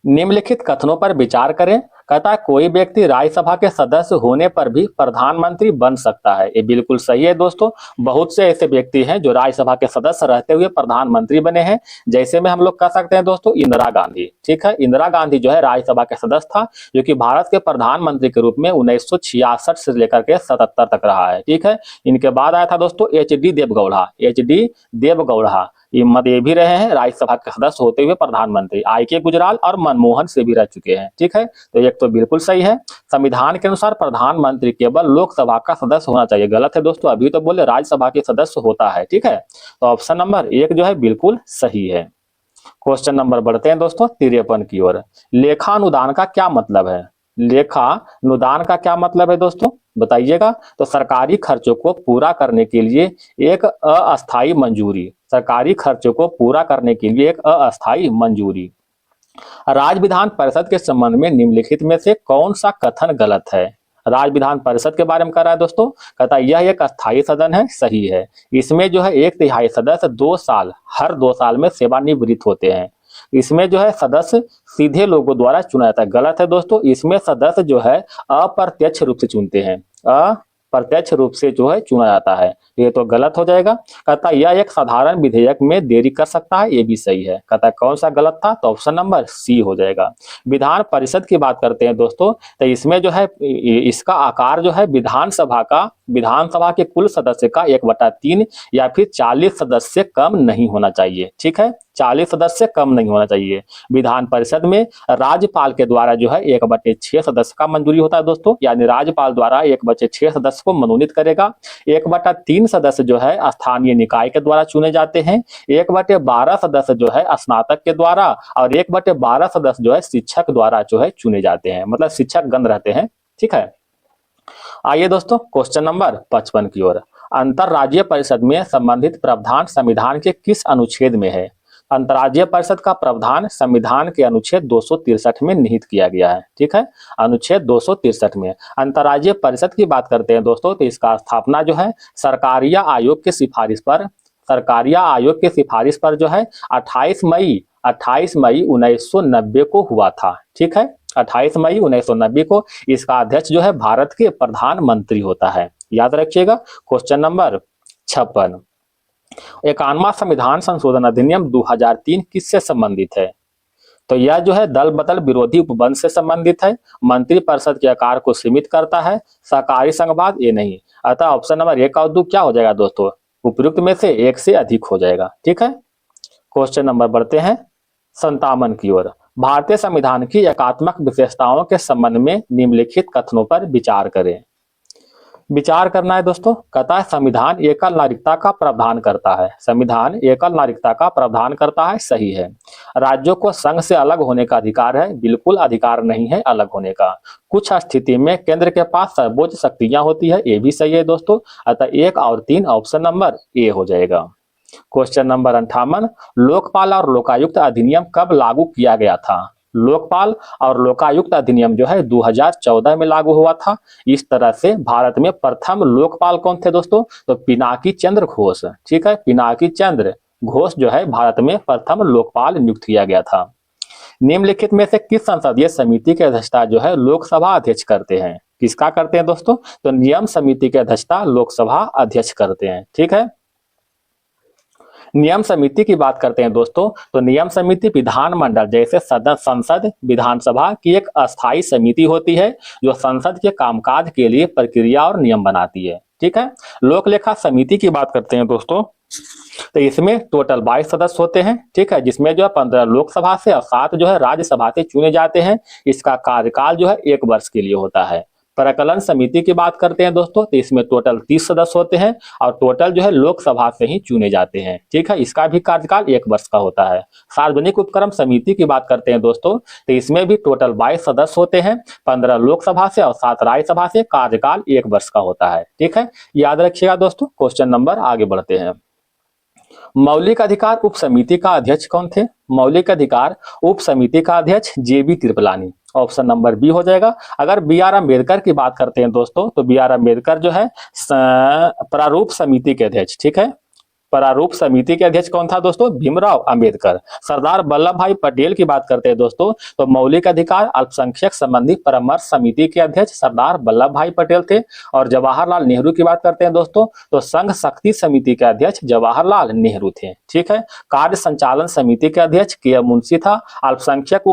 निम्नलिखित कथनों पर विचार करें। कहता है कोई व्यक्ति राज्यसभा के सदस्य होने पर भी प्रधानमंत्री बन सकता है। ये बिल्कुल सही है दोस्तों। बहुत से ऐसे व्यक्ति हैं जो राज्यसभा के सदस्य रहते हुए प्रधानमंत्री बने हैं। जैसे में हम लोग कह सकते हैं दोस्तों इंदिरा गांधी। ठीक है, इंदिरा गांधी जो है राज्यसभा के सदस्य था, जो कि भारत के प्रधानमंत्री के रूप में 1966 से लेकर के 77 तक रहा है। ठीक है, इनके बाद आया था दोस्तों एच.डी. देवगौड़ा। एच.डी. देवगौड़ा ये भी रहे हैं राज्यसभा के सदस्य होते हुए प्रधानमंत्री। आई.के. गुजराल और मनमोहन से भी रह चुके हैं। ठीक है, तो एक तो बिल्कुल सही है। संविधान के अनुसार प्रधानमंत्री केवल लोकसभा का सदस्य होना चाहिए। गलत है दोस्तों, अभी तो बोले राज्यसभा के सदस्य होता है। ठीक है, तो ऑप्शन नंबर 1 जो है बिल्कुल सही है। क्वेश्चन नंबर बढ़ते हैं दोस्तों 53 की ओर। लेखानुदान का क्या मतलब है? लेखानुदान का क्या मतलब है दोस्तों? बताइएगा। तो सरकारी खर्चों को पूरा करने के लिए एक अस्थायी मंजूरी। सरकारी खर्चों को पूरा करने के लिए एक अस्थायी मंजूरी। राज्य विधान परिषद के संबंध में निम्नलिखित में से कौन सा कथन गलत है? राज्य विधान परिषद के बारे में कह रहा है दोस्तों। कहता है यह एक अस्थायी सदन है। सही है। इसमें जो है 1/3 सदस्य 2 साल, हर 2 साल में सेवानिवृत्त होते हैं। इसमें जो है सदस्य सीधे लोगों द्वारा चुना जाता है। गलत है दोस्तों, इसमें सदस्य जो है अप्रत्यक्ष रूप से चुनते हैं। प्रत्यक्ष रूप से जो है चुना जाता है। ये तो गलत हो जाएगा। कहता है यह एक साधारण विधेयक में देरी कर सकता है, ये भी सही है। कहता है कौन सा गलत था, तो ऑप्शन नंबर सी हो जाएगा। विधान परिषद की बात करते हैं दोस्तों, तो इसमें जो है इसका आकार जो है विधानसभा के कुल सदस्य का 1/3 या फिर 40 सदस्य से कम नहीं होना चाहिए। ठीक है, 40 सदस्य से कम नहीं होना चाहिए। विधान परिषद में राज्यपाल के द्वारा जो है 1/6 सदस्य का मंजूरी होता है दोस्तों, यानी राज्यपाल द्वारा 1/6 सदस्य को मनोनीत करेगा। 1/3 सदस्य जो है स्थानीय निकाय के द्वारा चुने जाते हैं। 1/12 सदस्य जो है स्नातक के द्वारा, और 1/12 सदस्य जो है शिक्षक द्वारा जो है चुने जाते हैं, मतलब शिक्षक गण रहते हैं। ठीक है, आइए दोस्तों क्वेश्चन नंबर 55 की ओर। अंतरराज्यीय परिषद में संबंधित प्रावधान संविधान के किस अनुच्छेद में है? अंतरराज्यीय परिषद का प्रावधान संविधान के अनुच्छेद 263 में निहित किया गया है। ठीक है, अनुच्छेद 263 में। अंतरराज्यीय परिषद की बात करते हैं दोस्तों, तो इसका स्थापना जो है सरकारिया आयोग की सिफारिश पर जो है 28 मई 1990 को हुआ था। ठीक है, 28 मई 1990 को। इसका अध्यक्ष जो है भारत के प्रधानमंत्री होता है, याद रखिएगा। क्वेश्चन नंबर 56, 51वां संविधान संशोधन अधिनियम 2003 किससे संबंधित है? तो यह जो है दल बदल विरोधी उपबंध से संबंधित है। मंत्रिपरिषद के आकार को सीमित करता है। सहकारी संघवाद, ये नहीं। अतः ऑप्शन नंबर 1 का उत्तर क्या हो जाएगा दोस्तों? उपयुक्त में से एक से अधिक हो जाएगा। ठीक है, क्वेश्चन नंबर बढ़ते हैं 57 की ओर। भारतीय संविधान की एकात्मक विशेषताओं के संबंध में निम्नलिखित कथनों पर विचार करें। विचार करना है दोस्तों। कहता है संविधान एकल नागरिकता का प्रावधान करता है। संविधान एकल नागरिकता का प्रावधान करता है, सही है। राज्यों को संघ से अलग होने का अधिकार है, बिल्कुल अधिकार नहीं है अलग होने का। कुछ स्थिति में केंद्र के पास सर्वोच्च शक्तियां होती है, ये भी सही है दोस्तों। अतः 1 और 3 ऑप्शन नंबर ए हो जाएगा। क्वेश्चन नंबर 58, लोकपाल और लोकायुक्त अधिनियम कब लागू किया गया था? लोकपाल और लोकायुक्त अधिनियम जो है 2014 में लागू हुआ था। इस तरह से भारत में प्रथम लोकपाल कौन थे दोस्तों? तो पिनाकी चंद्र घोष। ठीक है, पिनाकी चंद्र घोष जो है भारत में प्रथम लोकपाल नियुक्त किया गया था। निम्नलिखित में से किस संसदीय समिति की अध्यक्षता जो है लोकसभा अध्यक्ष करते हैं? किसका करते हैं दोस्तों? तो नियम समिति की अध्यक्षता लोकसभा अध्यक्ष करते हैं। ठीक है, नियम समिति की बात करते हैं दोस्तों, तो नियम समिति विधानमंडल जैसे संसद विधानसभा की एक अस्थायी समिति होती है जो संसद के कामकाज के लिए प्रक्रिया और नियम बनाती है। ठीक है, लोक लेखा समिति की बात करते हैं दोस्तों, तो इसमें टोटल 22 सदस्य होते हैं। ठीक है, जिसमें जो है 15 लोकसभा से और 7 जो है राज्यसभा से चुने जाते हैं। इसका कार्यकाल जो है 1 वर्ष के लिए होता है। प्रकलन समिति की बात करते हैं दोस्तों, तो इसमें टोटल 30 सदस्य होते हैं और टोटल जो है लोकसभा से ही चुने जाते हैं। ठीक है, इसका भी कार्यकाल 1 वर्ष का होता है। सार्वजनिक उपक्रम समिति की बात करते हैं दोस्तों, तो इसमें भी टोटल 22 सदस्य होते हैं, 15 लोकसभा से और 7 राज्यसभा से। कार्यकाल 1 वर्ष का होता है। ठीक है, याद रखिएगा दोस्तों। क्वेश्चन नंबर आगे बढ़ते हैं। मौलिक अधिकार उप समिति का अध्यक्ष कौन थे? मौलिक अधिकार उप समिति का अध्यक्ष JB Kripalani, option number B हो जाएगा। अगर BR अम्बेडकर की बात करते हैं दोस्तों, तो BR अम्बेडकर जो है प्रारूप समिति के अध्यक्ष। ठीक है, प्रारूप समिति के अध्यक्ष कौन था दोस्तों? भीमराव अंबेडकर। सरदार वल्लभ भाई पटेल की बात करते हैं दोस्तों, तो मौलिक अधिकार अल्पसंख्यक संबंधी परामर्श समिति के अध्यक्ष सरदार वल्लभ भाई पटेल थे। और जवाहरलाल नेहरू की बात करते हैं दोस्तों, तो संघ शक्ति समिति के अध्यक्ष जवाहरलाल नेहरू थे। ठीक है, कार्य संचालन समिति के अध्यक्ष KM मुंशी था। अल्पसंख्यक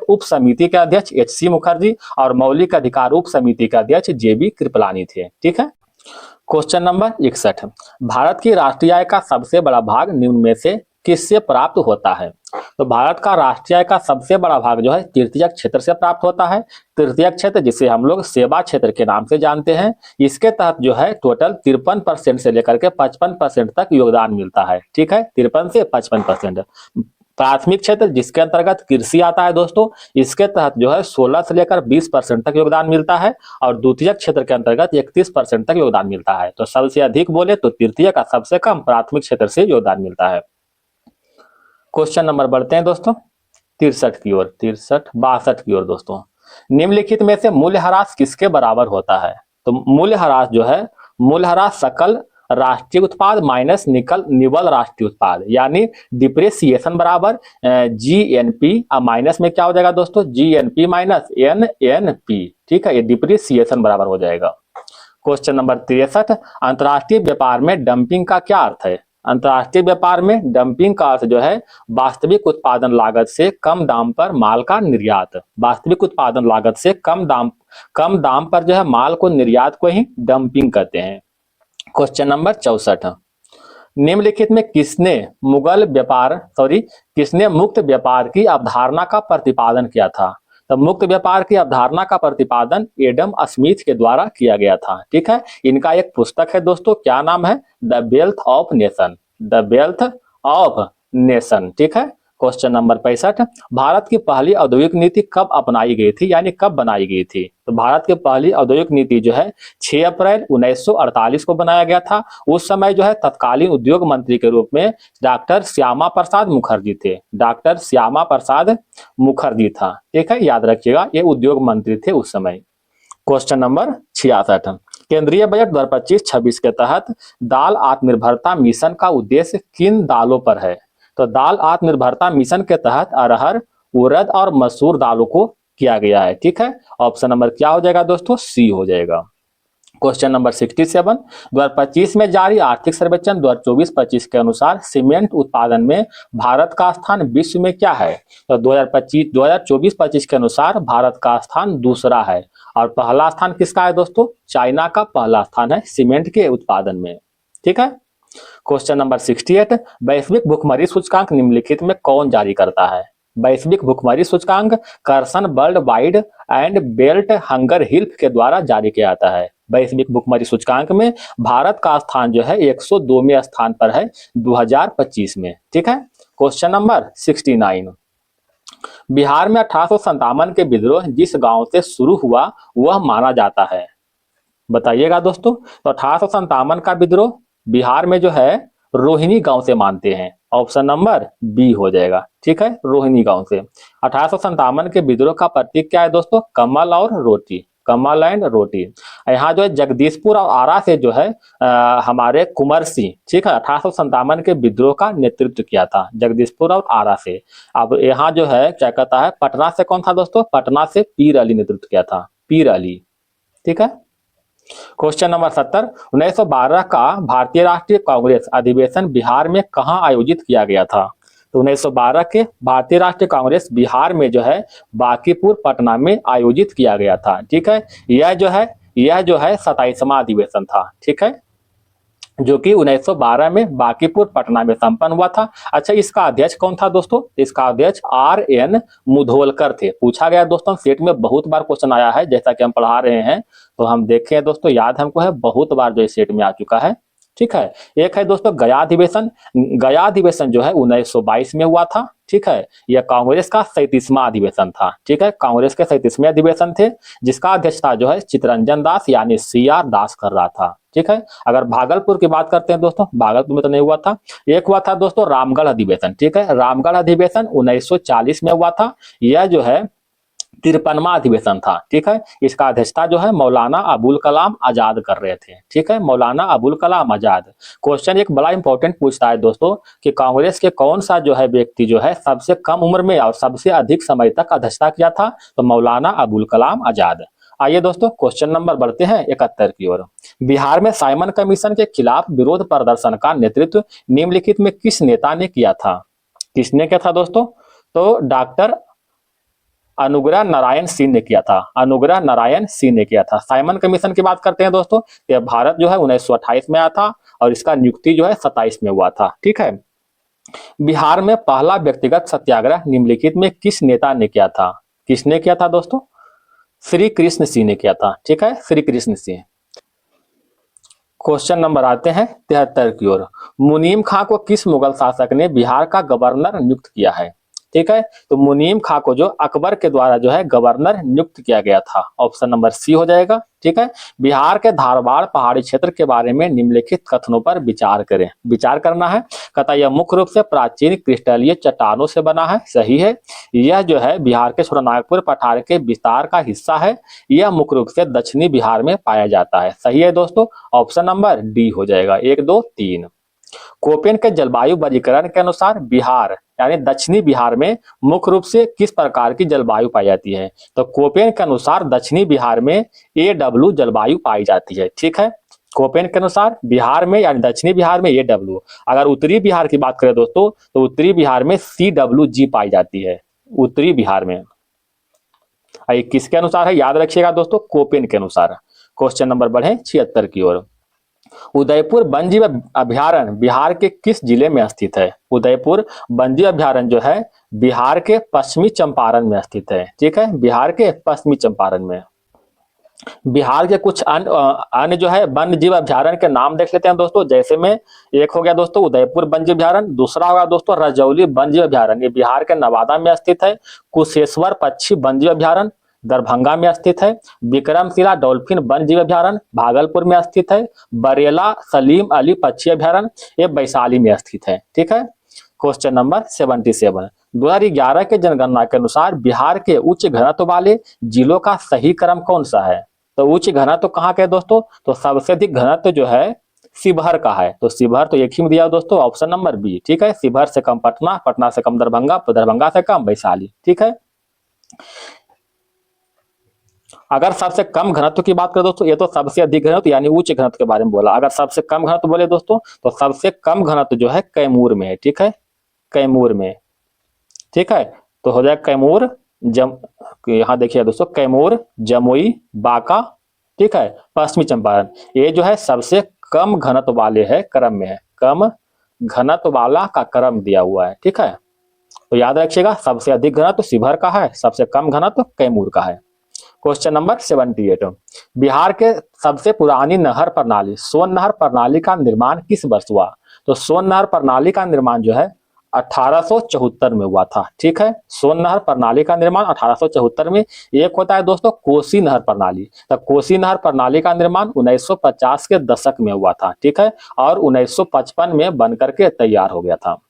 उप समिति के अध्यक्ष HC मुखर्जी और मौलिक अधिकार उप समिति के अध्यक्ष JB कृपलानी थे। ठीक है, क्वेश्चन नंबर 61, भारत की राष्ट्रीय आय का सबसे बड़ा भाग निम्न में से किससे प्राप्त होता है? तो भारत का राष्ट्रीय आय का सबसे बड़ा भाग जो है तृतीयक क्षेत्र से प्राप्त होता है। तृतीयक क्षेत्र जिसे हम लोग सेवा क्षेत्र के नाम से जानते हैं, इसके तहत जो है टोटल 53% से लेकर के 55% तक योगदान मिलता है। ठीक है, 53 से 55%। प्राथमिक क्षेत्र जिसके अंतर्गत कृषि आता है दोस्तों, इसके तहत जो है 16 से लेकर 20% तक योगदान मिलता है। और द्वितीयक क्षेत्र के अंतर्गत 31% तक योगदान मिलता है। तो सबसे अधिक बोले तो तृतीय का, सबसे कम प्राथमिक क्षेत्र से योगदान मिलता है। क्वेश्चन नंबर बढ़ते हैं दोस्तों 63 की ओर, 62 की ओर दोस्तों। निम्नलिखित में से मूल्यह्रास किसके बराबर होता है? तो मूल्यह्रास जो है, मूल्यह्रास सकल राष्ट्रीय उत्पाद माइनस निवल राष्ट्रीय उत्पाद, यानी डिप्रेसिएशन बराबर GNP। माइनस में क्या हो जाएगा दोस्तों? GNP minus NNP। ठीक है, ये डिप्रेसिएशन बराबर हो जाएगा। क्वेश्चन नंबर 63, अंतर्राष्ट्रीय व्यापार में डंपिंग का क्या अर्थ है? अंतर्राष्ट्रीय व्यापार में डंपिंग का अर्थ जो है वास्तविक उत्पादन लागत से कम दाम पर माल का निर्यात। वास्तविक उत्पादन लागत से कम दाम पर जो है माल को निर्यात को ही डंपिंग कहते हैं। क्वेश्चन नंबर 64, निम्नलिखित में किसने मुक्त व्यापार की अवधारणा का प्रतिपादन किया था? तो मुक्त व्यापार की अवधारणा का प्रतिपादन एडम स्मिथ के द्वारा किया गया था। ठीक है, इनका एक पुस्तक है दोस्तों, क्या नाम है? The wealth of nation. The wealth of nation. ठीक है। क्वेश्चन नंबर 65, भारत की पहली औद्योगिक नीति कब अपनाई गई थी, यानी कब बनाई गई थी? तो भारत की पहली औद्योगिक नीति जो है 6 अप्रैल 1948 को बनाया गया था। उस समय जो है तत्कालीन उद्योग मंत्री के रूप में डॉक्टर श्यामा प्रसाद मुखर्जी थे। डॉक्टर श्यामा प्रसाद मुखर्जी था। ठीक है, याद रखिएगा, ये उद्योग मंत्री थे उस समय। क्वेश्चन नंबर 66, केंद्रीय बजट 2025-26 के तहत दाल आत्मनिर्भरता मिशन का उद्देश्य किन दालों पर है? तो दाल आत्मनिर्भरता मिशन के तहत अरहर, उड़द और मसूर दालों को किया गया है। ठीक है, ऑप्शन नंबर क्या हो जाएगा दोस्तों? सी हो जाएगा। क्वेश्चन नंबर 67, 2025 में जारी आर्थिक सर्वेक्षण 2024-25 के अनुसार सीमेंट उत्पादन में भारत का स्थान विश्व में क्या है? तो 2024-25 के अनुसार भारत का स्थान दूसरा है और पहला स्थान किसका है दोस्तों? चाइना का पहला स्थान है सीमेंट के उत्पादन में। ठीक है। क्वेश्चन नंबर 68, वैश्विक भुखमरी सूचकांक निम्नलिखित में कौन जारी करता है? वैश्विक भुखमरी सूचकांक Concern Worldwide and Welthungerhilfe के द्वारा जारी किया जाता है। वैश्विक भुखमरी सूचकांक में भारत का स्थान जो है 102वें स्थान पर है 2025 में। ठीक है। क्वेश्चन नंबर 69, बिहार में 1857 के विद्रोह जिस गांव से शुरू हुआ वह माना जाता है, बताइएगा दोस्तों। तो 1857 का विद्रोह बिहार में जो है रोहिणी गांव से मानते हैं। ऑप्शन नंबर बी हो जाएगा। ठीक है, रोहिणी गांव से। 1857 के विद्रोह का प्रतीक क्या है दोस्तों? कमल और रोटी। कमल एंड रोटी। यहाँ जो है जगदीशपुर और आरा से जो है हमारे कुंवर सिंह, ठीक है, 1857 के विद्रोह का नेतृत्व किया था जगदीशपुर और आरा से। अब यहाँ जो है क्या कहता है, पटना से कौन था दोस्तों? पटना से पीर अली नेतृत्व किया था, पीर अली। ठीक है। क्वेश्चन नंबर 70, 1912 का भारतीय राष्ट्रीय कांग्रेस अधिवेशन बिहार में कहां आयोजित किया गया था? तो 1912 के भारतीय राष्ट्रीय कांग्रेस बिहार में जो है बांकीपुर पटना में आयोजित किया गया था। ठीक है, यह जो है 27वां अधिवेशन था। ठीक है, जो कि 1912 में बांकीपुर पटना में संपन्न हुआ था। अच्छा, इसका अध्यक्ष कौन था दोस्तों? इसका अध्यक्ष RN मुधोलकर थे। पूछा गया दोस्तों, सेट में बहुत बार क्वेश्चन आया है, जैसा कि हम पढ़ा रहे हैं तो हम देखें दोस्तों, याद हमको है, बहुत बार जो सेट में आ चुका है। ठीक है, एक है दोस्तों गया अधिवेशन। गया अधिवेशन जो है 1922 में हुआ था। ठीक है, यह कांग्रेस का 37वां अधिवेशन था। ठीक है, कांग्रेस के 37वें अधिवेशन थे, जिसका अध्यक्षता जो है चितरंजन दास यानी CR दास कर रहा था। ठीक है, अगर भागलपुर की बात करते हैं दोस्तों, भागलपुर में तो नहीं हुआ था। एक हुआ था दोस्तों रामगढ़ अधिवेशन। ठीक है, रामगढ़ अधिवेशन 1940 में हुआ था। यह जो है 53वां अधिवेशन था। ठीक है, इसका अध्यक्षता जो है मौलाना अबुल कलाम आजाद कर रहे थे। ठीक है, मौलाना अबुल कलाम आजाद। क्वेश्चन एक बड़ा इंपॉर्टेंट पूछता है दोस्तों कि कांग्रेस के कौन सा जो है व्यक्ति जो है सबसे कम उम्र में और सबसे अधिक समय तक अध्यक्षता किया था? तो मौलाना अबुल कलाम आजाद। आइए दोस्तों, क्वेश्चन नंबर बढ़ते हैं 71 की ओर। बिहार में साइमन कमीशन के खिलाफ विरोध प्रदर्शन का नेतृत्व निम्नलिखित में किस नेता ने किया था? किसने किया था दोस्तों? तो डॉक्टर अनुग्रह नारायण सिंह ने किया था। अनुग्रह नारायण सिंह ने किया था। साइमन कमीशन की बात करते हैं दोस्तों, यह भारत जो है 1928 में आया था और इसका नियुक्ति जो है 27 में हुआ था। ठीक है, बिहार में पहला व्यक्तिगत सत्याग्रह निम्नलिखित में किस नेता ने किया था? किसने किया था दोस्तों? श्री कृष्ण सिंह ने किया था। ठीक है, श्री कृष्ण सिंह। क्वेश्चन नंबर आते हैं 73 की ओर। मुनीम खां को किस मुगल शासक ने बिहार का गवर्नर नियुक्त किया है? ठीक है, तो मुनीम खां को जो अकबर के द्वारा जो है गवर्नर नियुक्त किया गया था। ऑप्शन नंबर सी हो जाएगा। ठीक है, बिहार के धारवाड़ पहाड़ी क्षेत्र के बारे में निम्नलिखित कथनों पर विचार करें। विचार करना है। कहता यह मुख्य रूप से प्राचीन क्रिस्टलीय चट्टानों से बना है। सही है। यह जो है बिहार के छोटानागपुर पठार के विस्तार का हिस्सा है। यह मुख्य रूप से दक्षिणी बिहार में पाया जाता है। सही है दोस्तों, ऑप्शन नंबर डी हो जाएगा। 1 2 3। कोपेन के जलवायु वर्गीकरण के अनुसार बिहार यानी दक्षिणी बिहार में मुख्य रूप से किस प्रकार की जलवायु पाई जाती है? तो कोपेन के अनुसार दक्षिणी बिहार में AW जलवायु पाई जाती है। ठीक है, कोपेन के अनुसार बिहार में यानी दक्षिणी बिहार में AW। अगर उत्तरी बिहार की बात करें दोस्तों तो उत्तरी बिहार में CWG पाई जाती है, उत्तरी बिहार में। ये किसके अनुसार है याद रखिएगा दोस्तों, कोपेन के अनुसार। क्वेश्चन नंबर बढ़े 76 की ओर। उदयपुर वन्यजीव अभ्यारण्य बिहार के किस जिले में स्थित है? उदयपुर वन्यजीव अभ्यारण्य जो है बिहार के पश्चिमी चंपारण में स्थित है। ठीक है, बिहार के पश्चिमी चंपारण में। बिहार के कुछ अन्य जो है वन्य जीव अभ्यारण्य के नाम देख लेते हैं दोस्तों। जैसे में एक हो गया दोस्तों उदयपुर वन्य जीव अभ्यारण्य, दूसरा होगा दोस्तों रजौली वन्य जीव अभ्यारण्य, ये बिहार के नवादा में स्थित है। कुशेश्वर पक्षी वन्य जीव अभ्यारण्य दरभंगा में स्थित है। विक्रमशिला डॉल्फिन वन्य जीव अभ्यारण्य भागलपुर में स्थित है। बरेला सलीम अली पक्षी अभ्यारण्य ये वैशाली में स्थित है। ठीक है, क्वेश्चन नंबर 77। 2011 के जनगणना के अनुसार बिहार के उच्च घनत्व वाले जिलों का सही क्रम कौन सा है? तो उच्च घनत्व कहाँ का है दोस्तों? तो सबसे अधिक घनत्व जो है शिवहर का है। तो शिवहर तो एक ही में दिया दोस्तों, ऑप्शन नंबर बी। ठीक है, शिवहर से कम पटना, पटना से कम दरभंगा, दरभंगा से कम वैशाली। ठीक है, अगर सबसे कम घनत्व की बात करें दोस्तों, ये तो सबसे अधिक घनत्व यानी उच्च घनत्व के बारे में बोला। अगर सबसे कम घनत्व बोले दोस्तों तो सबसे कम घनत्व जो है कैमूर में है। ठीक है, कैमूर में। ठीक है, तो हो जाए कैमूर यहाँ देखिए दोस्तों कैमूर, जमुई, बांका। ठीक है, पश्चिमी चंपारण ये जो है सबसे कम घनत्व वाले है क्रम में है, कम घनत्व वाला का क्रम दिया हुआ है। ठीक है, तो याद रखिएगा सबसे अधिक घनत्व शिवहर का है, सबसे कम घनत्व कैमूर का है। Question number 78। बिहार के सबसे पुरानी नहर प्रणाली सोन नहर प्रणाली का निर्माण किस वर्ष हुआ? तो सोन नहर प्रणाली का निर्माण जो है 1874 में हुआ था। ठीक है, सोन नहर प्रणाली का निर्माण 1874 में। एक होता है दोस्तों कोसी नहर प्रणाली, तो कोसी नहर प्रणाली का निर्माण 1950 के दशक में हुआ था। ठीक है, और 1955 में बनकर के तैयार हो गया था।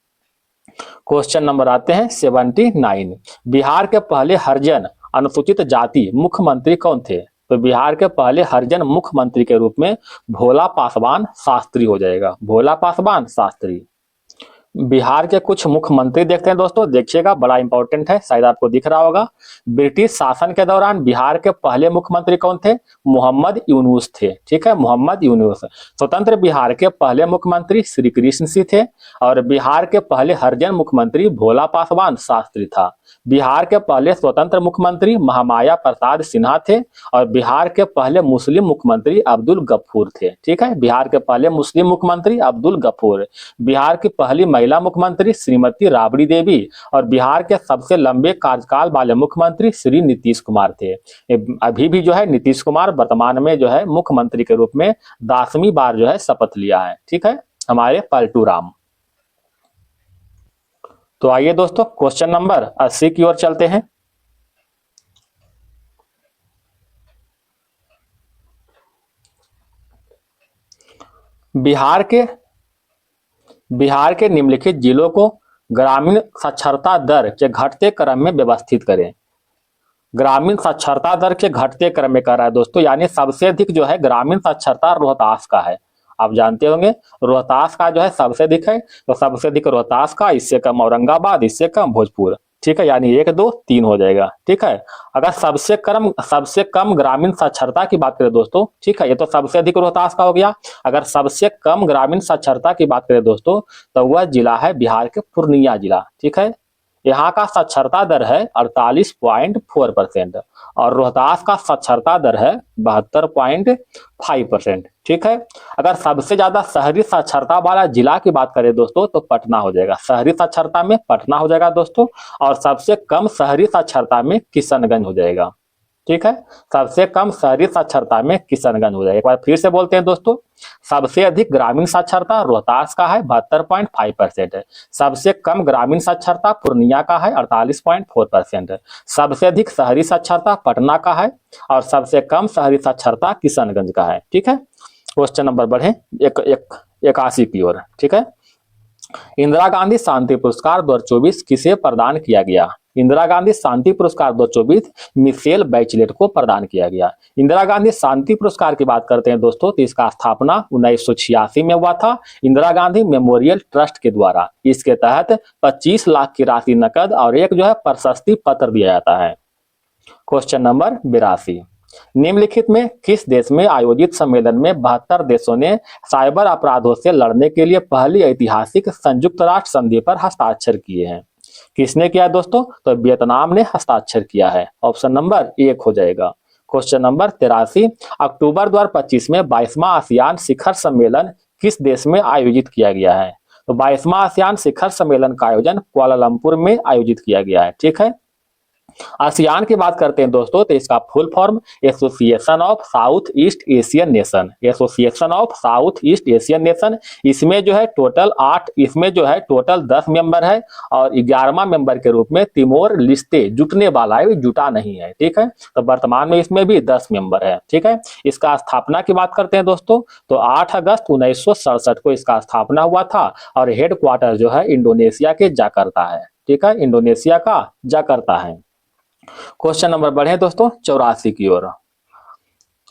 क्वेश्चन नंबर आते हैं 79। बिहार के पहले हरिजन अनुसूचित जाति मुख्यमंत्री कौन थे? तो बिहार के पहले हरिजन मुख्यमंत्री के रूप में भोला पासवान शास्त्री हो जाएगा, भोला पासवान शास्त्री। बिहार के कुछ मुख्यमंत्री देखते हैं दोस्तों, देखिएगा बड़ा इंपॉर्टेंट है, शायद आपको दिख रहा होगा। ब्रिटिश शासन के दौरान बिहार के पहले मुख्यमंत्री कौन थे? मोहम्मद यूनुस थे। ठीक है, मोहम्मद यूनुस। स्वतंत्र बिहार के पहले मुख्यमंत्री श्री कृष्ण सिंह थे। और बिहार के पहले हरिजन मुख्यमंत्री भोला पासवान शास्त्री था। बिहार के पहले स्वतंत्र मुख्यमंत्री महामाया प्रसाद सिन्हा थे। और बिहार के पहले मुस्लिम मुख्यमंत्री अब्दुल गफूर थे। ठीक है, बिहार के पहले मुस्लिम मुख्यमंत्री अब्दुल गफूर। बिहार की पहली महिला मुख्यमंत्री श्रीमती राबड़ी देवी। और बिहार के सबसे लंबे कार्यकाल वाले मुख्यमंत्री श्री नीतीश कुमार थे। अभी भी जो है नीतीश कुमार वर्तमान में जो है मुख्यमंत्री के रूप में 10वीं बार जो है शपथ लिया है। ठीक है, हमारे पलटू राम। तो आइए दोस्तों क्वेश्चन नंबर 80 की ओर चलते हैं। बिहार के निम्नलिखित जिलों को ग्रामीण साक्षरता दर के घटते क्रम में व्यवस्थित करें। ग्रामीण साक्षरता दर के घटते क्रम में कर रहा है दोस्तों, यानी सबसे अधिक जो है ग्रामीण साक्षरता रोहतास का है। आप जानते होंगे रोहतास का जो है सबसे अधिक है, तो सबसे अधिक रोहतास का, इससे कम औरंगाबाद, इससे कम भोजपुर। ठीक है, यानी 1 2 3 हो जाएगा। ठीक है, अगर सबसे कम ग्रामीण साक्षरता की बात करें दोस्तों, ठीक है, ये तो सबसे अधिक रोहतास का हो गया। अगर सबसे कम ग्रामीण साक्षरता की बात करें दोस्तों तो वह जिला है बिहार के पूर्णिया जिला। ठीक है, यहाँ का साक्षरता दर है 48.4% और रोहतास का साक्षरता दर है 72.5%। ठीक है, अगर सबसे ज्यादा शहरी साक्षरता वाला जिला की बात करें दोस्तों तो पटना हो जाएगा, शहरी साक्षरता में पटना हो जाएगा दोस्तों। और सबसे कम शहरी साक्षरता में किशनगंज हो जाएगा। ठीक है, सबसे कम शहरी साक्षरता में किशनगंज हो जाएगा। एक बार फिर से बोलते हैं दोस्तों, सबसे अधिक ग्रामीण साक्षरता रोहतास का है 72.5%। सबसे कम ग्रामीण साक्षरता पूर्णिया का है 48.4%। सबसे अधिक शहरी साक्षरता पटना का है और सबसे कम शहरी साक्षरता किशनगंज का है। ठीक है, क्वेश्चन नंबर बढ़े 81 की ओर। ठीक है, इंदिरा गांधी शांति पुरस्कार 2024 किसे प्रदान किया गया? इंदिरा गांधी शांति पुरस्कार 2024 मिशेल बैचलेट को प्रदान किया गया। इंदिरा गांधी शांति पुरस्कार की बात करते हैं दोस्तों, तो इसका स्थापना 1986 में हुआ था इंदिरा गांधी मेमोरियल ट्रस्ट के द्वारा। इसके तहत 25 लाख की राशि नकद और एक जो है प्रशस्ति पत्र दिया जाता है। क्वेश्चन नंबर 82, निम्नलिखित में किस देश में आयोजित सम्मेलन में 72 देशों ने साइबर अपराधों से लड़ने के लिए पहली ऐतिहासिक संयुक्त राष्ट्र संधि पर हस्ताक्षर किए हैं? किसने किया दोस्तों? तो वियतनाम ने हस्ताक्षर किया है। ऑप्शन नंबर 1 हो जाएगा। क्वेश्चन नंबर 83, अक्टूबर 2025 में 22वां आसियान शिखर सम्मेलन किस देश में आयोजित किया गया है? तो 22वां आसियान शिखर सम्मेलन का आयोजन कुआलालंपुर में आयोजित किया गया है। ठीक है। आसियान की बात करते हैं दोस्तों, तो इसका full form association of south east Asian nation, association of south east Asian nation. इसमें जो है टोटल 10 मेंबर है और 11वां मेंबर के रूप में तिमोर लिस्ते जुटने वाला है, जुटा नहीं है। ठीक है, तो वर्तमान में इसमें भी 10 मेंबर है। ठीक है, इसका स्थापना की बात करते हैं दोस्तों, तो 8 अगस्त 1967 को इसका स्थापना हुआ था और हेड क्वार्टर जो है इंडोनेशिया के जकार्ता है। ठीक है, इंडोनेशिया का जकार्ता है। क्वेश्चन नंबर बढ़े दोस्तों 84 की ओर।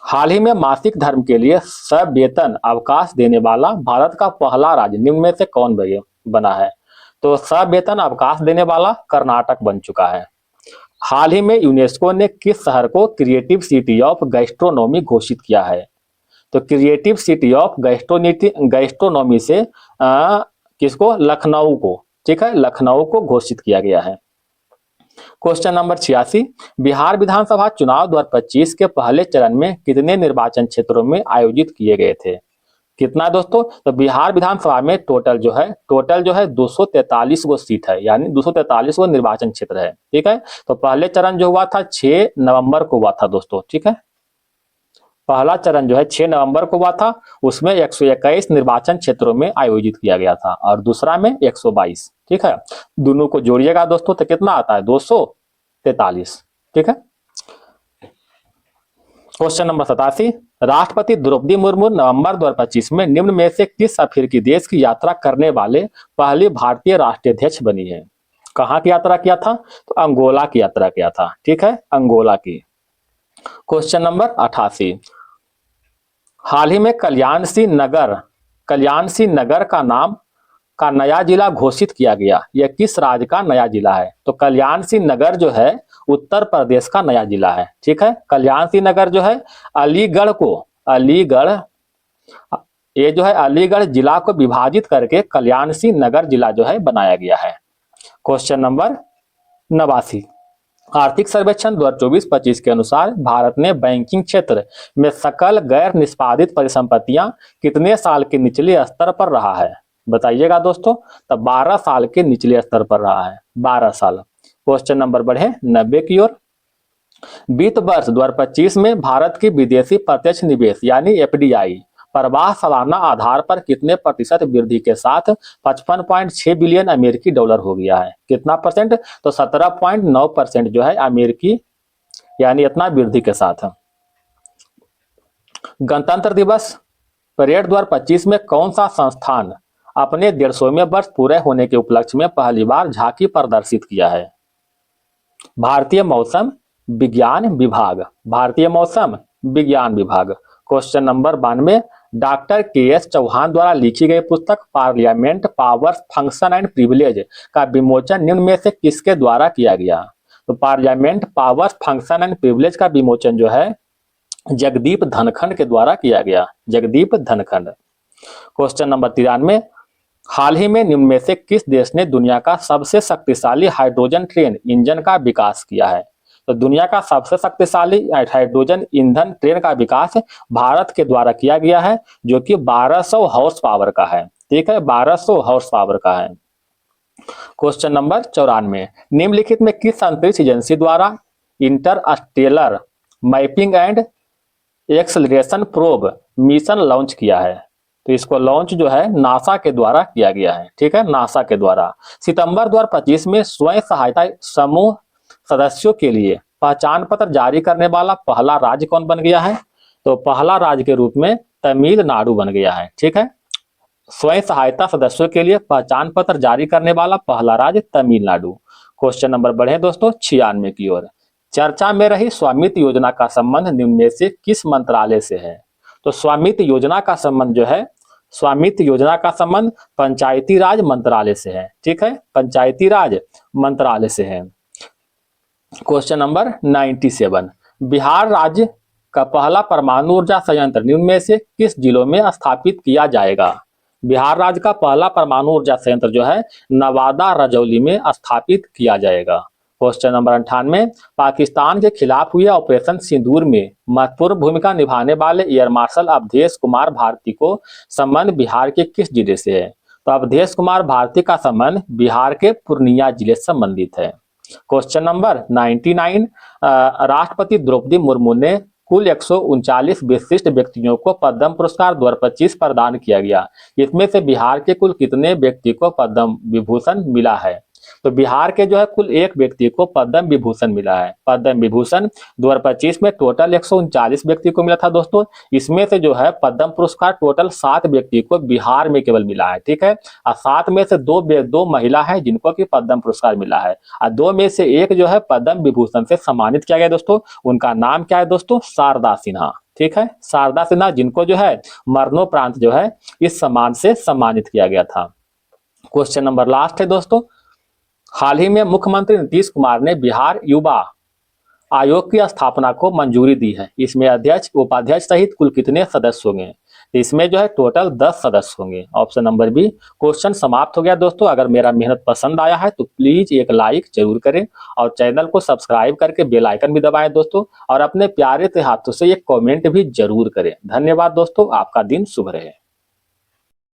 हाल ही में मासिक धर्म के लिए सवेतन अवकाश देने वाला भारत का पहला राज्य निम्न में से कौन बना है? तो सवेतन अवकाश देने वाला कर्नाटक बन चुका है। हाल ही में यूनेस्को ने किस शहर को क्रिएटिव सिटी ऑफ गैस्ट्रोनॉमी घोषित किया है? तो क्रिएटिव सिटी ऑफ गैस्ट्रोनॉमी से किसको? लखनऊ को। ठीक है, लखनऊ को घोषित किया गया है। क्वेश्चन नंबर 86, बिहार विधानसभा चुनाव 2025 के पहले चरण में कितने निर्वाचन क्षेत्रों में आयोजित किए गए थे? कितना दोस्तों? तो बिहार विधानसभा में टोटल जो है 243 गो सीट है, यानी 243 गो निर्वाचन क्षेत्र है। ठीक है, तो पहले चरण जो हुआ था 6 नवंबर को हुआ था दोस्तों। ठीक है, पहला चरण जो है 6 नवंबर को हुआ था, उसमें 121 निर्वाचन क्षेत्रों में आयोजित किया गया था और दूसरा में 122। ठीक है, दोनों को जोड़िएगा दोस्तों तो कितना आता है? 243। ठीक है। क्वेश्चन नंबर 87, राष्ट्रपति द्रौपदी मुर्मू नवंबर 2025 में निम्न में से किस अफ्रीकी देश की यात्रा करने वाले पहले भारतीय राष्ट्राध्यक्ष बनी है? कहाँ की यात्रा किया था? तो अंगोला की यात्रा किया था। ठीक है, अंगोला की। क्वेश्चन नंबर 88, हाल ही में कल्याण सिंह नगर का नाम का नया जिला घोषित किया गया। यह किस राज्य का नया जिला है? तो कल्याण सिंह नगर जो है उत्तर प्रदेश का नया जिला है। ठीक है, कल्याण सिंह नगर जो है ये जो है अलीगढ़ जिला को विभाजित करके कल्याण सिंह नगर जिला जो है बनाया गया है। क्वेश्चन नंबर 89, आर्थिक सर्वेक्षण 2024-25 के अनुसार भारत ने बैंकिंग क्षेत्र में सकल गैर निष्पादित परिसंपत्तियां कितने साल के निचले स्तर पर रहा है? बताइएगा दोस्तों। तो 12 साल के निचले स्तर पर रहा है, 12 साल। क्वेश्चन नंबर बढ़े 90 की ओर। वित्त वर्ष 2025 में भारत की विदेशी प्रत्यक्ष निवेश यानी एफडीआई प्रवाह सालाना आधार पर कितने प्रतिशत वृद्धि के साथ 55.6 बिलियन अमेरिकी डॉलर हो गया है? कितना परसेंट? तो 17.9% जो है अमेरिकी, यानी इतना वृद्धि के साथ। गणतंत्र दिवस परेड 2025 में कौन सा संस्थान अपने 150वें वर्ष पूरे होने के उपलक्ष्य में पहली बार झांकी प्रदर्शित किया है? भारतीय मौसम विज्ञान विभाग, भारतीय मौसम विज्ञान विभाग। क्वेश्चन नंबर 92, डॉक्टर के.एस. चौहान द्वारा लिखी गई पुस्तक parliament powers function and privilege का विमोचन निम्न में से किसके द्वारा किया गया? तो parliament powers function and privilege का विमोचन जो है जगदीप धनखड़ के द्वारा किया गया, जगदीप धनखड़। क्वेश्चन नंबर 93, हाल ही में निम्न में से किस देश ने दुनिया का सबसे शक्तिशाली हाइड्रोजन ट्रेन इंजन का विकास किया है? तो दुनिया का सबसे शक्तिशाली हाइड्रोजन ईंधन ट्रेन का विकास भारत के द्वारा किया गया है, जो कि 1200 हॉर्स पावर का है। ठीक है, 1200 हॉर्स पावर का है। क्वेश्चन नंबर 94, निम्नलिखित में किस अंतरिक्ष एजेंसी द्वारा Interstellar mapping and acceleration probe mission launch किया है? तो इसको लॉन्च जो है नासा के द्वारा किया गया है। ठीक है, नासा के द्वारा। सितंबर 2025 में स्वयं सहायता समूह सदस्यों के लिए पहचान पत्र जारी करने वाला पहला राज्य कौन बन गया है? तो पहला राज्य के रूप में तमिलनाडु बन गया है। ठीक है, स्वयं सहायता सदस्यों के लिए पहचान पत्र जारी करने वाला पहला राज्य तमिलनाडु। क्वेश्चन नंबर बढ़े दोस्तों 96 की ओर। चर्चा में रही स्वामित्व योजना का संबंध निम्न में से किस मंत्रालय से है? तो स्वामित्व योजना का संबंध जो है, स्वामित्व योजना का संबंध पंचायती राज मंत्रालय से है। ठीक है, पंचायती राज मंत्रालय से है। Question number 97। बिहार राज्य का पहला परमाणु ऊर्जा संयंत्र निम्न में से किस जिलों में स्थापित किया जाएगा? बिहार राज्य का पहला परमाणु ऊर्जा संयंत्र जो है नवादा रजौली में स्थापित किया जाएगा। Question number 98। पाकिस्तान के खिलाफ हुए ऑपरेशन सिंदूर में महत्वपूर्ण भूमिका निभाने वाले एयर मार्शल अवधेश कुमार भारती को संबंध बिहार के किस जिले से है? तो अवधेश कुमार भारती का संबंध बिहार के पूर्णिया जिले से संबंधित है। Question number 99। राष्ट्रपति द्रौपदी मुर्मू ने कुल 139 विशिष्ट व्यक्तियों को पद्म पुरस्कार 2025 प्रदान किया गया। इसमें से बिहार के कुल कितने व्यक्ति को पद्म विभूषण मिला है? तो बिहार के जो है कुल एक व्यक्ति को पद्म विभूषण मिला है। पद्म विभूषण 2025 में टोटल 139 व्यक्ति को मिला था दोस्तों। इसमें से जो है पद्म पुरस्कार टोटल 7 व्यक्ति को बिहार में केवल मिला है। ठीक है, और 7 में से दो महिला है जिनको कि पद्म पुरस्कार मिला है, और 2 में से एक जो है पद्म विभूषण से सम्मानित किया गया दोस्तों। उनका नाम क्या है दोस्तों? शारदा सिन्हा। ठीक है, शारदा सिन्हा, जिनको जो है मरणोपरांत जो है इस सम्मान से सम्मानित किया गया था। क्वेश्चन नंबर लास्ट है दोस्तों। हाल ही में मुख्यमंत्री नीतीश कुमार ने बिहार युवा आयोग की स्थापना को मंजूरी दी है। इसमें अध्यक्ष, उपाध्यक्ष सहित कुल कितने सदस्य होंगे? इसमें जो है टोटल 10 सदस्य होंगे। Option number B. क्वेश्चन समाप्त हो गया दोस्तों। अगर मेरा मेहनत पसंद आया है तो प्लीज एक लाइक जरूर करें और चैनल को सब्सक्राइब करके बेल आइकन भी दबाएं दोस्तों, और अपने प्यारे से हाथों से एक कमेंट भी जरूर करें। धन्यवाद दोस्तों, आपका दिन शुभ रहे।